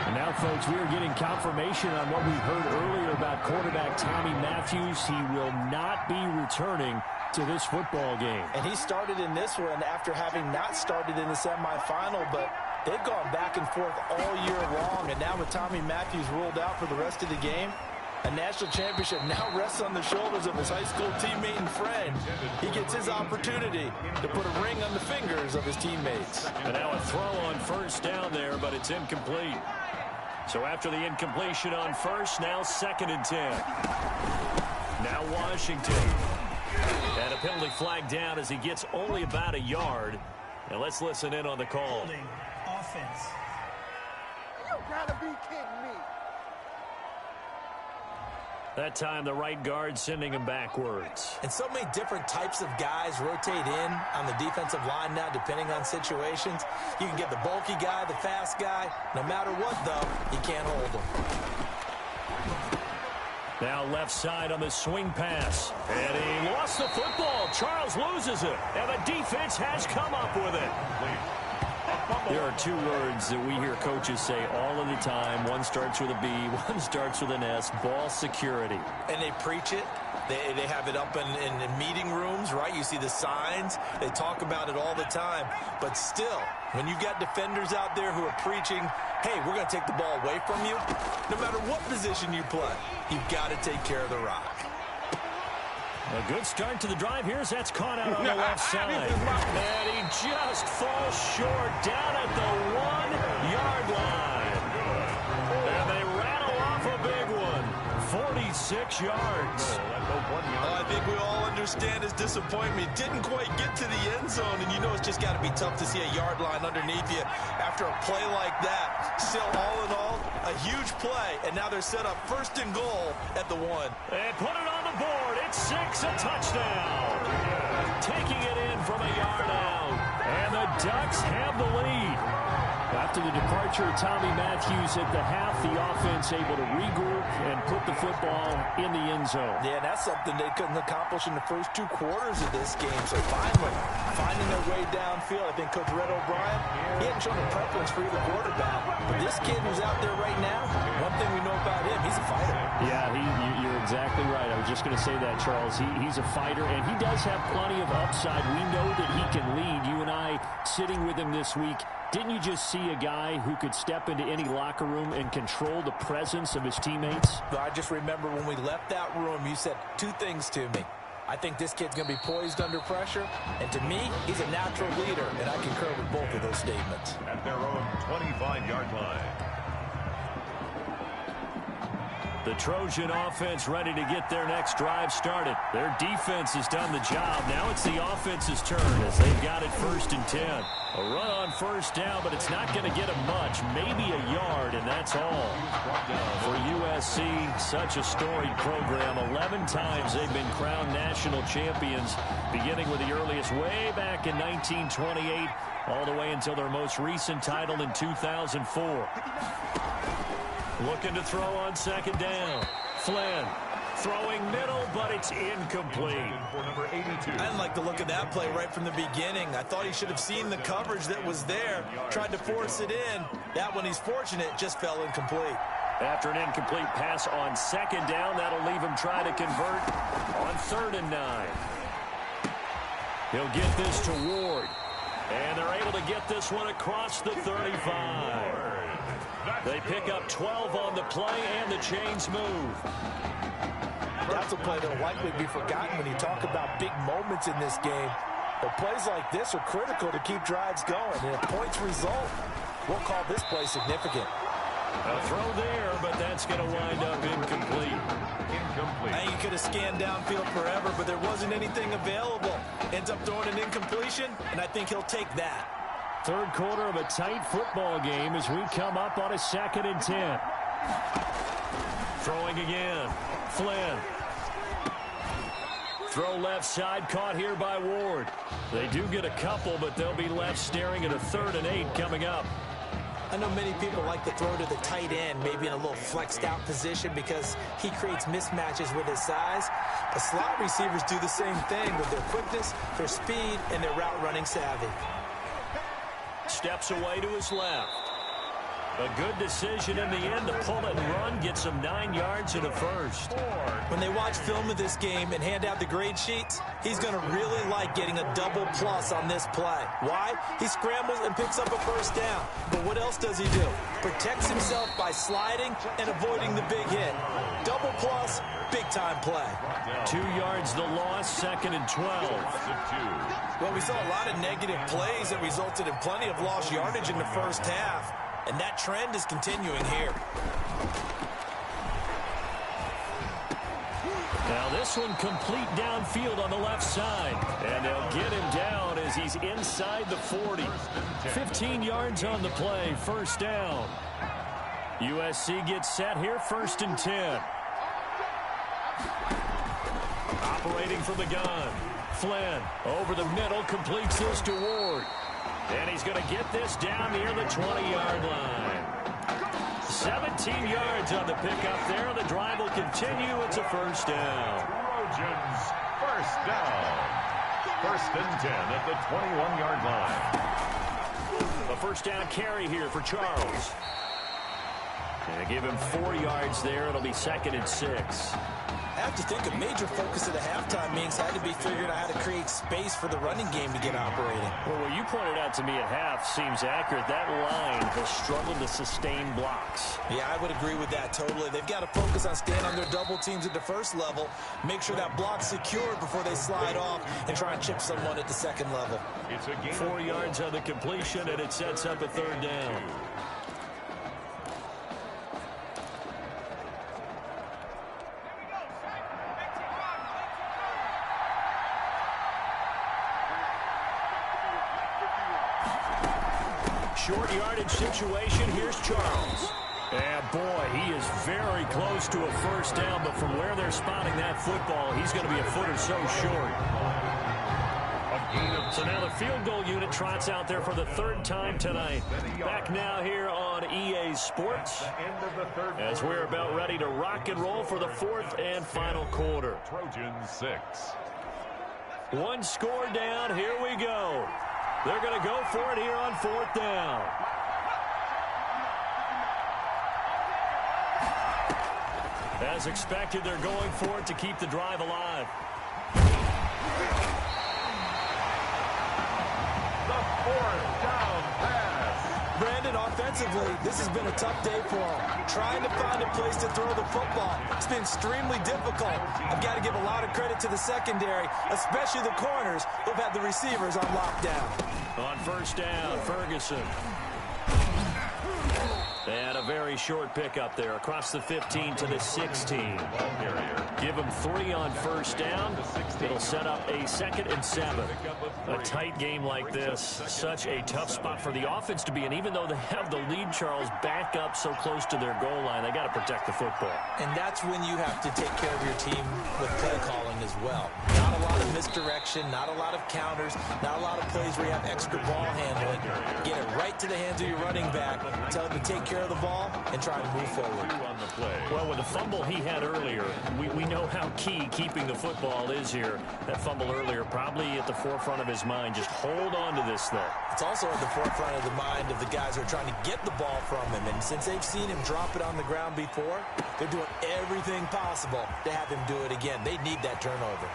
And now, folks, we are getting confirmation on what we heard earlier about quarterback Tommy Matthews. He will not be returning to this football game. And he started in this one after having not started in the semifinal, but they've gone back and forth all year long. And now with Tommy Matthews ruled out for the rest of the game, a national championship now rests on the shoulders of his high school teammate and friend. He gets his opportunity to put a ring on the fingers of his teammates. And now a throw on first down there, but it's incomplete. So after the incompletion on first, now 2nd and 10. Now Washington. And a penalty flag down as he gets only about a yard. And let's listen in on the call. Offense. You gotta be kidding me. That time the right guard sending him backwards. And so many different types of guys rotate in on the defensive line now, depending on situations. You can get the bulky guy, the fast guy. No matter what, though, you can't hold him. Now left side on the swing pass. And he lost the football. Charles loses it. And the defense has come up with it. There are 2 words that we hear coaches say all of the time. One starts with a B, one starts with an S, ball security. And they preach it. They have it up in meeting rooms, right? You see the signs. They talk about it all the time. But still, when you've got defenders out there who are preaching, hey, we're going to take the ball away from you, no matter what position you play, you've got to take care of the rock. A good start to the drive here as that's caught out on the left side. And he just falls short down at the 1-yard line. And they rattle off a big one. 46 yards. I think we all understand his disappointment. Didn't quite get to the end zone, and you know it's just got to be tough to see a yard line underneath you after a play like that. Still, all in all, a huge play, and now they're set up 1st and goal at the 1. And put it on the board. It's 6, a touchdown. Taking it in from a yard out. And the Ducks have the lead. After the departure of Tommy Matthews at the half, the offense able to regroup and put the football in the end zone. Yeah, that's something they couldn't accomplish in the first 2 quarters of this game. So finally, finding their way downfield. I think Coach Red O'Brien, he hadn't shown a preference for either quarterback. But this kid who's out there right now, one thing we know about him, he's a fighter. Yeah, you're exactly right. I was just going to say that, Charles. He's a fighter, and he does have plenty of upside. We know that he can lead. You and I sitting with him this week, didn't you just see a guy who could step into any locker room and control the presence of his teammates? I just remember when we left that room, you said 2 things to me. I think this kid's going to be poised under pressure, and to me, he's a natural leader, and I concur with both of those statements. At their own 25-yard line. The Trojan offense ready to get their next drive started. Their defense has done the job. Now it's the offense's turn as they've got it 1st and 10. A run on 1st down, but it's not going to get them much. Maybe a yard, and that's all. For USC, such a storied program. 11 times they've been crowned national champions, beginning with the earliest way back in 1928, all the way until their most recent title in 2004. Looking to throw on 2nd down. Flynn throwing middle, but it's incomplete. For number 82. I didn't like the look of that play right from the beginning. I thought he should have seen the coverage that was there, tried to force it in. That one, he's fortunate, just fell incomplete. After an incomplete pass on 2nd down, that'll leave him try to convert on 3rd and 9. He'll get this to Ward. And they're able to get this one across the 35. They pick up 12 on the play, and the chains move. That's a play that will likely be forgotten when you talk about big moments in this game. But plays like this are critical to keep drives going. And if points result, we'll call this play significant. A throw there, but that's going to wind up incomplete. And you could have scanned downfield forever, but there wasn't anything available. Ends up throwing an incompletion, and I think he'll take that. 3rd quarter of a tight football game as we come up on a 2nd and 10. Throwing again. Flynn. Throw left side, caught here by Ward. They do get a couple, but they'll be left staring at a 3rd and 8 coming up. I know many people like to throw to the tight end, maybe in a little flexed out position because he creates mismatches with his size. But slot receivers do the same thing with their quickness, their speed, and their route running savvy. Steps away to his left. A good decision in the end to pull it and run, gets him 9 yards in a 1st. When they watch film of this game and hand out the grade sheets, he's going to really like getting a double plus on this play. Why? He scrambles and picks up a 1st down. But what else does he do? Protects himself by sliding and avoiding the big hit. Double plus, big-time play. 2 yards the loss, 2nd and 12. Well, we saw a lot of negative plays that resulted in plenty of lost yardage in the 1st half. And that trend is continuing here. Now this one complete downfield on the left side. And they'll get him down as he's inside the 40. 15 yards on the play, 1st down. USC gets set here, 1st and 10. Operating from the gun. Flynn over the middle, completes this to Ward. And he's going to get this down near the 20-yard line. 17 yards on the pickup there. The drive will continue. It's a 1st down. Trojans, 1st down. 1st and 10 at the 21-yard line. A 1st down carry here for Charles. And they give him 4 yards there. It'll be 2nd and 6. I have to think a major focus at the halftime means had to be figuring out how to create space for the running game to get operating. Well, what you pointed out to me at half seems accurate. That line has struggled to sustain blocks. Yeah, I would agree with that totally. They've got to focus on staying on their double teams at the 1st level, make sure that block's secured before they slide off and try and chip someone at the 2nd level. It's a gain 4 yards on the completion, and it sets up a 3rd down. Short yardage situation. Here's Charles. And boy, he is very close to a 1st down, but from where they're spotting that football, he's going to be a foot or so short. A gain of So now the field goal unit trots out there for the third time tonight. Back now here on EA Sports as we're about ready to rock and roll for the fourth and final quarter. Trojans 6. One score down. Here we go. They're going to go for it here on fourth down. As expected, they're going for it to keep the drive alive. The fourth down pass. Brandon, offensively, this has been a tough day for him. Trying to find a place to throw the football. It's been extremely difficult. I've got to give a lot of credit to the secondary, especially the corners who've had the receivers on lockdown. On first down, Ferguson. And a very short pickup there across the 15 to the 16. Give them 3 on first down. It'll set up a 2nd and 7. A tight game like this, such a tough spot for the offense to be in. Even though they have the lead, Charles, back up so close to their goal line, they got to protect the football. And that's when you have to take care of your team with play calling as well. Not a lot of misdirection, not a lot of counters, not a lot of plays where you have extra ball handling. Get it right to the hands of your running back, tell him to take care of the ball, and try to move forward. Well, with the fumble he had earlier, we know how key keeping the football is here. That fumble earlier probably at the forefront of his mind. Just hold on to this thing. It's also at the forefront of the mind of the guys who are trying to get the ball from him. And since they've seen him drop it on the ground before, they're doing everything possible to have him do it again. They need that turnover.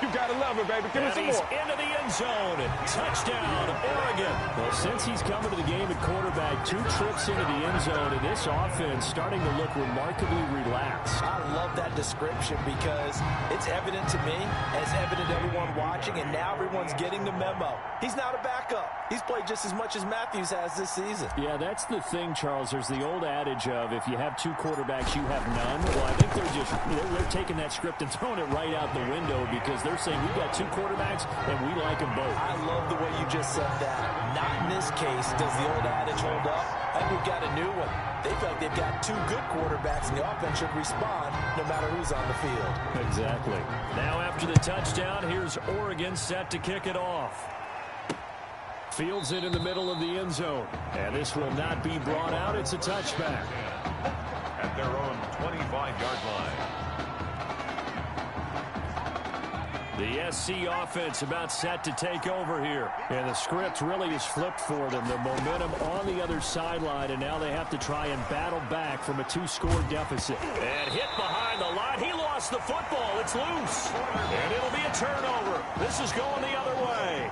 You gotta love it, baby. Give me some more. Into the end zone. Touchdown, Oregon. Well, since he's coming to the game at quarterback, 2 trips into the end zone, and this offense starting to look remarkably relaxed. I love that description because it's evident to me, and it's evident to everyone watching, and now everyone's getting the memo. He's not a backup. He's played just as much as Matthews has this season. Yeah, that's the thing, Charles. There's the old adage of if you have 2 quarterbacks, you have none. Well, I think they're taking that script and throwing it right out the window because they're saying we've got 2 quarterbacks and we like them both. I love the way you just said that. Not in this case does the old adage hold up. I think we've got a new one. They feel like they've got 2 good quarterbacks, and the offense should respond no matter who's on the field. Exactly. Now after the touchdown, here's Oregon set to kick it off. Fields it in the middle of the end zone. And this will not be brought out. It's a touchback. At their own 25-yard line. The SC offense about set to take over here. And the script really is flipped for them. The momentum on the other sideline, and now they have to try and battle back from a 2-score deficit. And hit behind the line. He lost the football. It's loose. And it'll be a turnover. This is going the other way.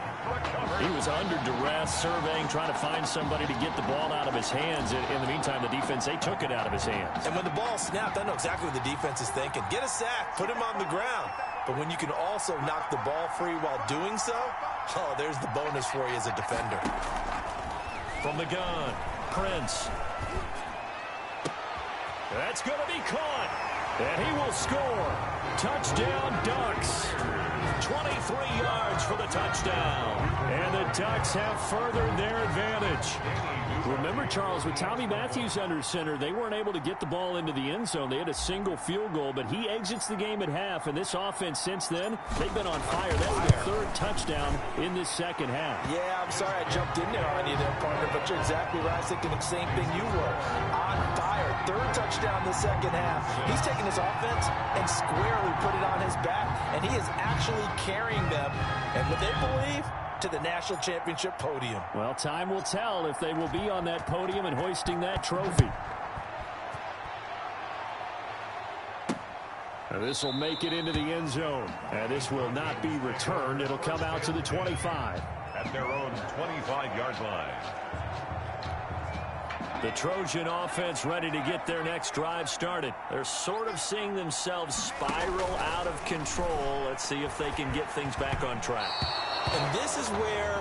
He was under duress, surveying, trying to find somebody to get the ball out of his hands. In the meantime, the defense, they took it out of his hands. And when the ball snapped, I know exactly what the defense is thinking. Get a sack, put him on the ground. But when you can also knock the ball free while doing so, oh, there's the bonus for you as a defender. From the gun, Prince. That's going to be caught. And he will score. Touchdown, Ducks. 23 yards for the touchdown. And the Ducks have furthered their advantage. Remember, Charles, with Tommy Matthews under center, they weren't able to get the ball into the end zone. They had a single field goal, but he exits the game at half. And this offense since then, they've been on fire. That's the 3rd touchdown in this second half. Yeah, I'm sorry I jumped in there on you there, partner, but you're exactly right. I was thinking the same thing you were. On fire. 3rd touchdown in the second half. He's taking his offense and squarely put it on his back, and he is actually carrying them, and what they believe, to the national championship podium. Well, time will tell if they will be on that podium and hoisting that trophy. And this will make it into the end zone. And this will not be returned. It'll come out to the 25. At their own 25-yard line. The Trojan offense ready to get their next drive started. They're sort of seeing themselves spiral out of control. Let's see if they can get things back on track. And this is where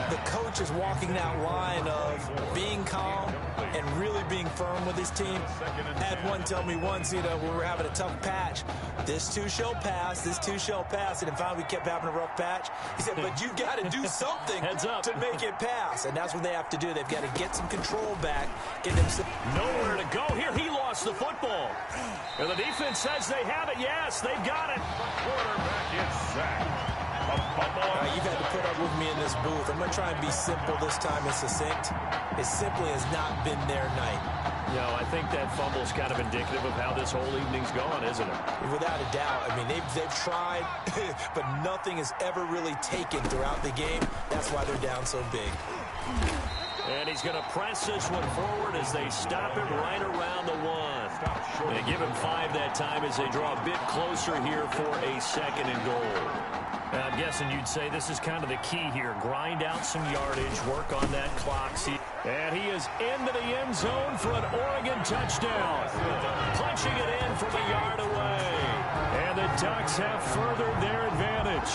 the coach is walking that line of being calm and really being firm with his team. I had one tell me once, when we were having a tough patch, this too shall pass, this too shall pass. And finally we kept having a rough patch. He said, but you got to do something to make it pass. And that's what they have to do. They've got to get some control back. Get them some... Nowhere to go here. He lost the football. And the defense says they have it. Yes, they've got it. The quarterback is sacked. A put up with me in this booth. I'm going to try and be simple this time and succinct. It simply has not been their night. No, I think that fumble's kind of indicative of how this whole evening's gone, isn't it? Without a doubt. I mean, they've tried, but nothing has ever really taken throughout the game. That's why they're down so big. And he's going to press this one forward as they stop him right around the 1. They give him 5 that time as they draw a bit closer here for a 2nd and goal. I'm guessing you'd say this is kind of the key here. Grind out some yardage, work on that clock. And he is into the end zone for an Oregon touchdown. Punching it in from a yard away. And the Ducks have furthered their advantage.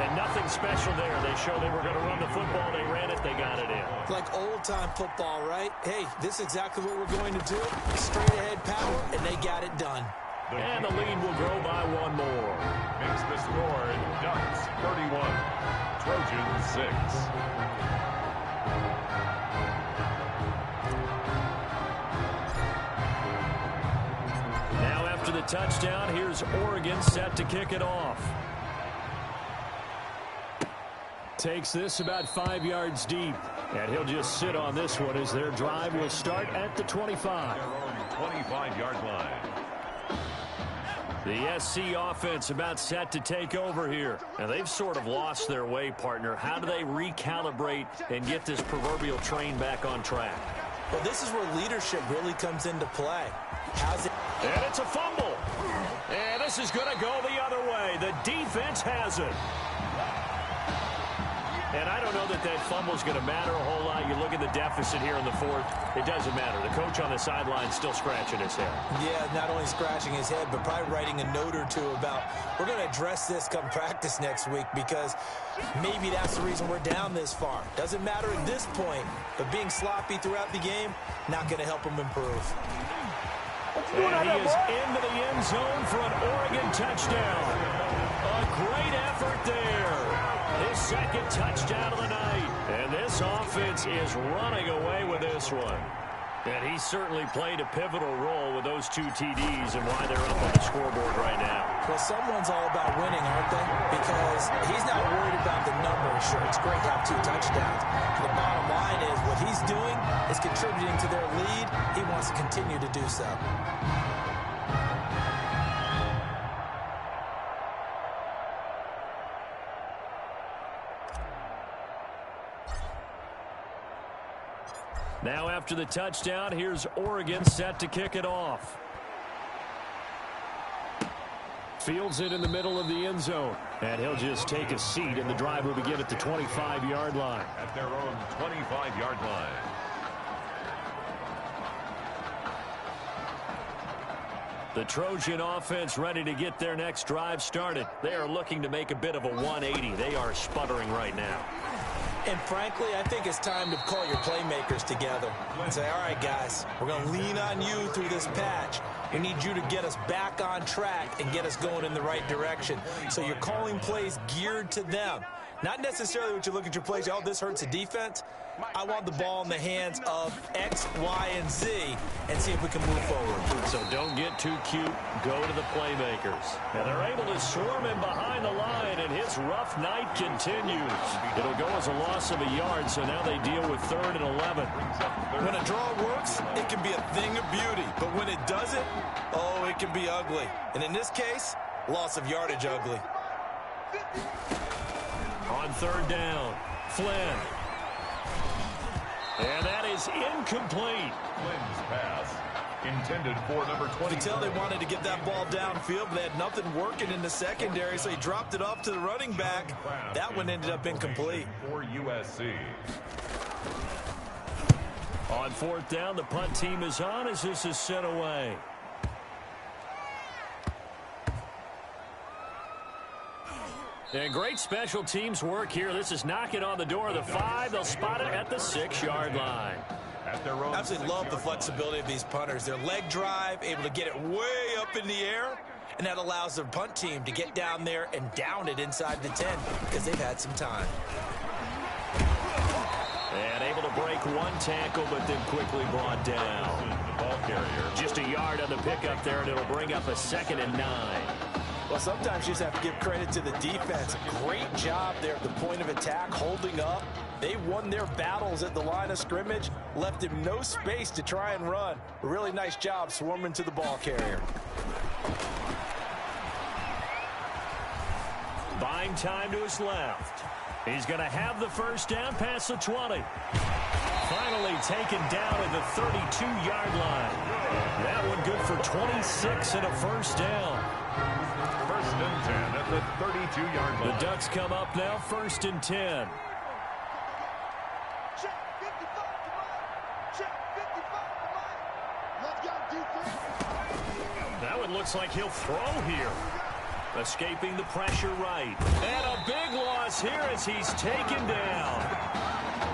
And nothing special there. They showed they were going to run the football. They ran it. They got it in. Like old-time football, right? Hey, this is exactly what we're going to do. Straight-ahead power, and they got it done. And the lead will grow by 1 more. Makes the score Ducks 31, Trojans 6. Now after the touchdown, here's Oregon set to kick it off. Takes this about 5 yards deep. And he'll just sit on this one as their drive will start at the 25. 25-yard line. The SC offense about set to take over here. And they've sort of lost their way, partner. How do they recalibrate and get this proverbial train back on track? Well, this is where leadership really comes into play. How's it? And it's a fumble. And this is going to go the other way. The defense has it. And I don't know that that fumble is going to matter a whole lot. You look at the deficit here in the 4th. It doesn't matter. The coach on the sideline is still scratching his head. Yeah, not only scratching his head, but probably writing a note or two about, we're going to address this come practice next week because maybe that's the reason we're down this far. Doesn't matter at this point, but being sloppy throughout the game, not going to help him improve. And he is into the end zone for an Oregon touchdown. A great effort there. His 2nd touchdown of the night. And this offense is running away with this one. And he certainly played a pivotal role with those 2 TDs and why they're up on the scoreboard right now. Well, someone's all about winning, aren't they? Because he's not worried about the numbers. Sure, it's great to have 2 touchdowns. The bottom line is what he's doing is contributing to their lead. He wants to continue to do so. Now after the touchdown, here's Oregon set to kick it off. Fields it in the middle of the end zone. And he'll just take a seat, and the drive will begin at the 25-yard line. At their own 25-yard line. The Trojan offense ready to get their next drive started. They are looking to make a bit of a 180. They are sputtering right now. And frankly, I think it's time to call your playmakers together and say, all right, guys, we're going to lean on you through this patch. We need you to get us back on track and get us going in the right direction. So you're calling plays geared to them. Not necessarily what you look at your plays, oh, this hurts the defense. I want the ball in the hands of X, Y, and Z and see if we can move forward. So don't get too cute. Go to the playmakers. And they're able to swarm him behind the line, and his rough night continues. It'll go as a loss of a yard, so now they deal with 3rd and 11. When a draw works, it can be a thing of beauty. But when it doesn't, oh, it can be ugly. And in this case, loss of yardage ugly. On 3rd down, Flynn. And that is incomplete. Flynn's pass intended for number 20. You can tell they wanted to get that ball downfield, but they had nothing working in the secondary, so he dropped it off to the running back. That one ended up incomplete. For USC. On 4th down, the punt team is on as this is sent away. And great special teams work here. This is knocking on the door of the 5. They'll spot it at the 6-yard line. Absolutely love the flexibility of these punters. Their leg drive, able to get it way up in the air, and that allows their punt team to get down there and down it inside the 10 because they've had some time. And able to break one tackle, but then quickly brought down. The ball carrier. Just a yard on the pickup there, and it'll bring up a 2nd and 9. Well, sometimes you just have to give credit to the defense. Great job there at the point of attack, holding up. They won their battles at the line of scrimmage, left him no space to try and run. A really nice job swarming to the ball carrier. Buying time to his left. He's going to have the first down past the 20. Finally taken down at the 32-yard line. That one good for 26 and a first down. First and 10 at the 32-yard line. The Ducks come up now, first and 10. Check 55, come on. Check 55, come on. Let's go, defense. That one looks like he'll throw here. Escaping the pressure right. And a big loss here as he's taken down.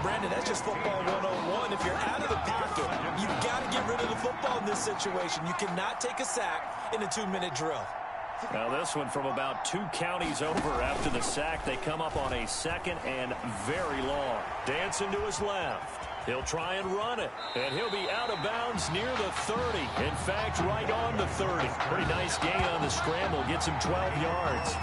Brandon, that's just football 101. If you're out of the pocket, you've got to get rid of the football in this situation. You cannot take a sack in a 2-minute drill. Now this one from about 2 counties over after the sack. They come up on a second and very long. Dancing to his left. He'll try and run it, and he'll be out of bounds near the 30. In fact, right on the 30. Pretty nice gain on the scramble. Gets him 12 yards.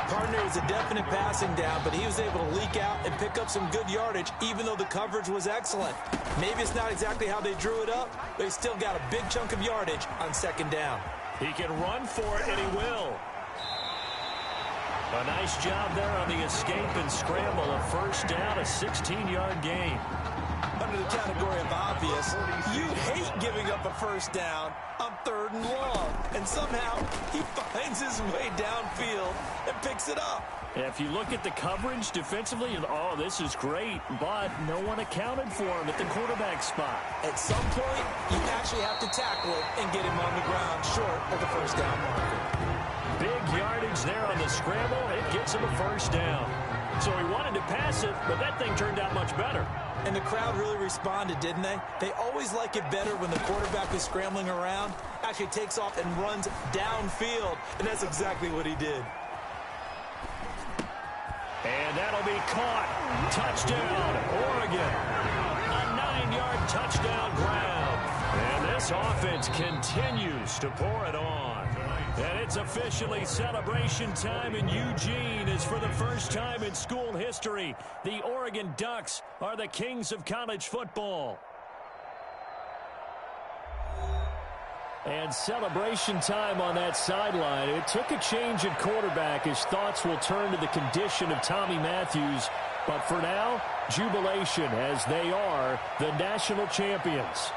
Partner was a definite passing down, but he was able to leak out and pick up some good yardage, even though the coverage was excellent. Maybe it's not exactly how they drew it up, but he still got a big chunk of yardage on second down. He can run for it, and he will. A nice job there on the escape and scramble. A first down, a 16-yard gain. Under the category of obvious, you hate giving up a first down on 3rd and long. And somehow, he finds his way downfield and picks it up. If you look at the coverage defensively, oh, this is great, but no one accounted for him at the quarterback spot. At some point, you actually have to tackle it and get him on the ground short of the first down marker. Big yardage there on the scramble. It gets him a first down. So he wanted to pass it, but that thing turned out much better. And the crowd really responded, didn't they? They always like it better when the quarterback is scrambling around, actually takes off and runs downfield. And that's exactly what he did. And that'll be caught. Touchdown, Oregon. A 9-yard touchdown grab. And this offense continues to pour it on. And it's officially celebration time in Eugene as for the first time in school history, the Oregon Ducks are the kings of college football. And celebration time on that sideline. It took a change at quarterback as thoughts will turn to the condition of Tommy Matthews. But for now, jubilation as they are the national champions.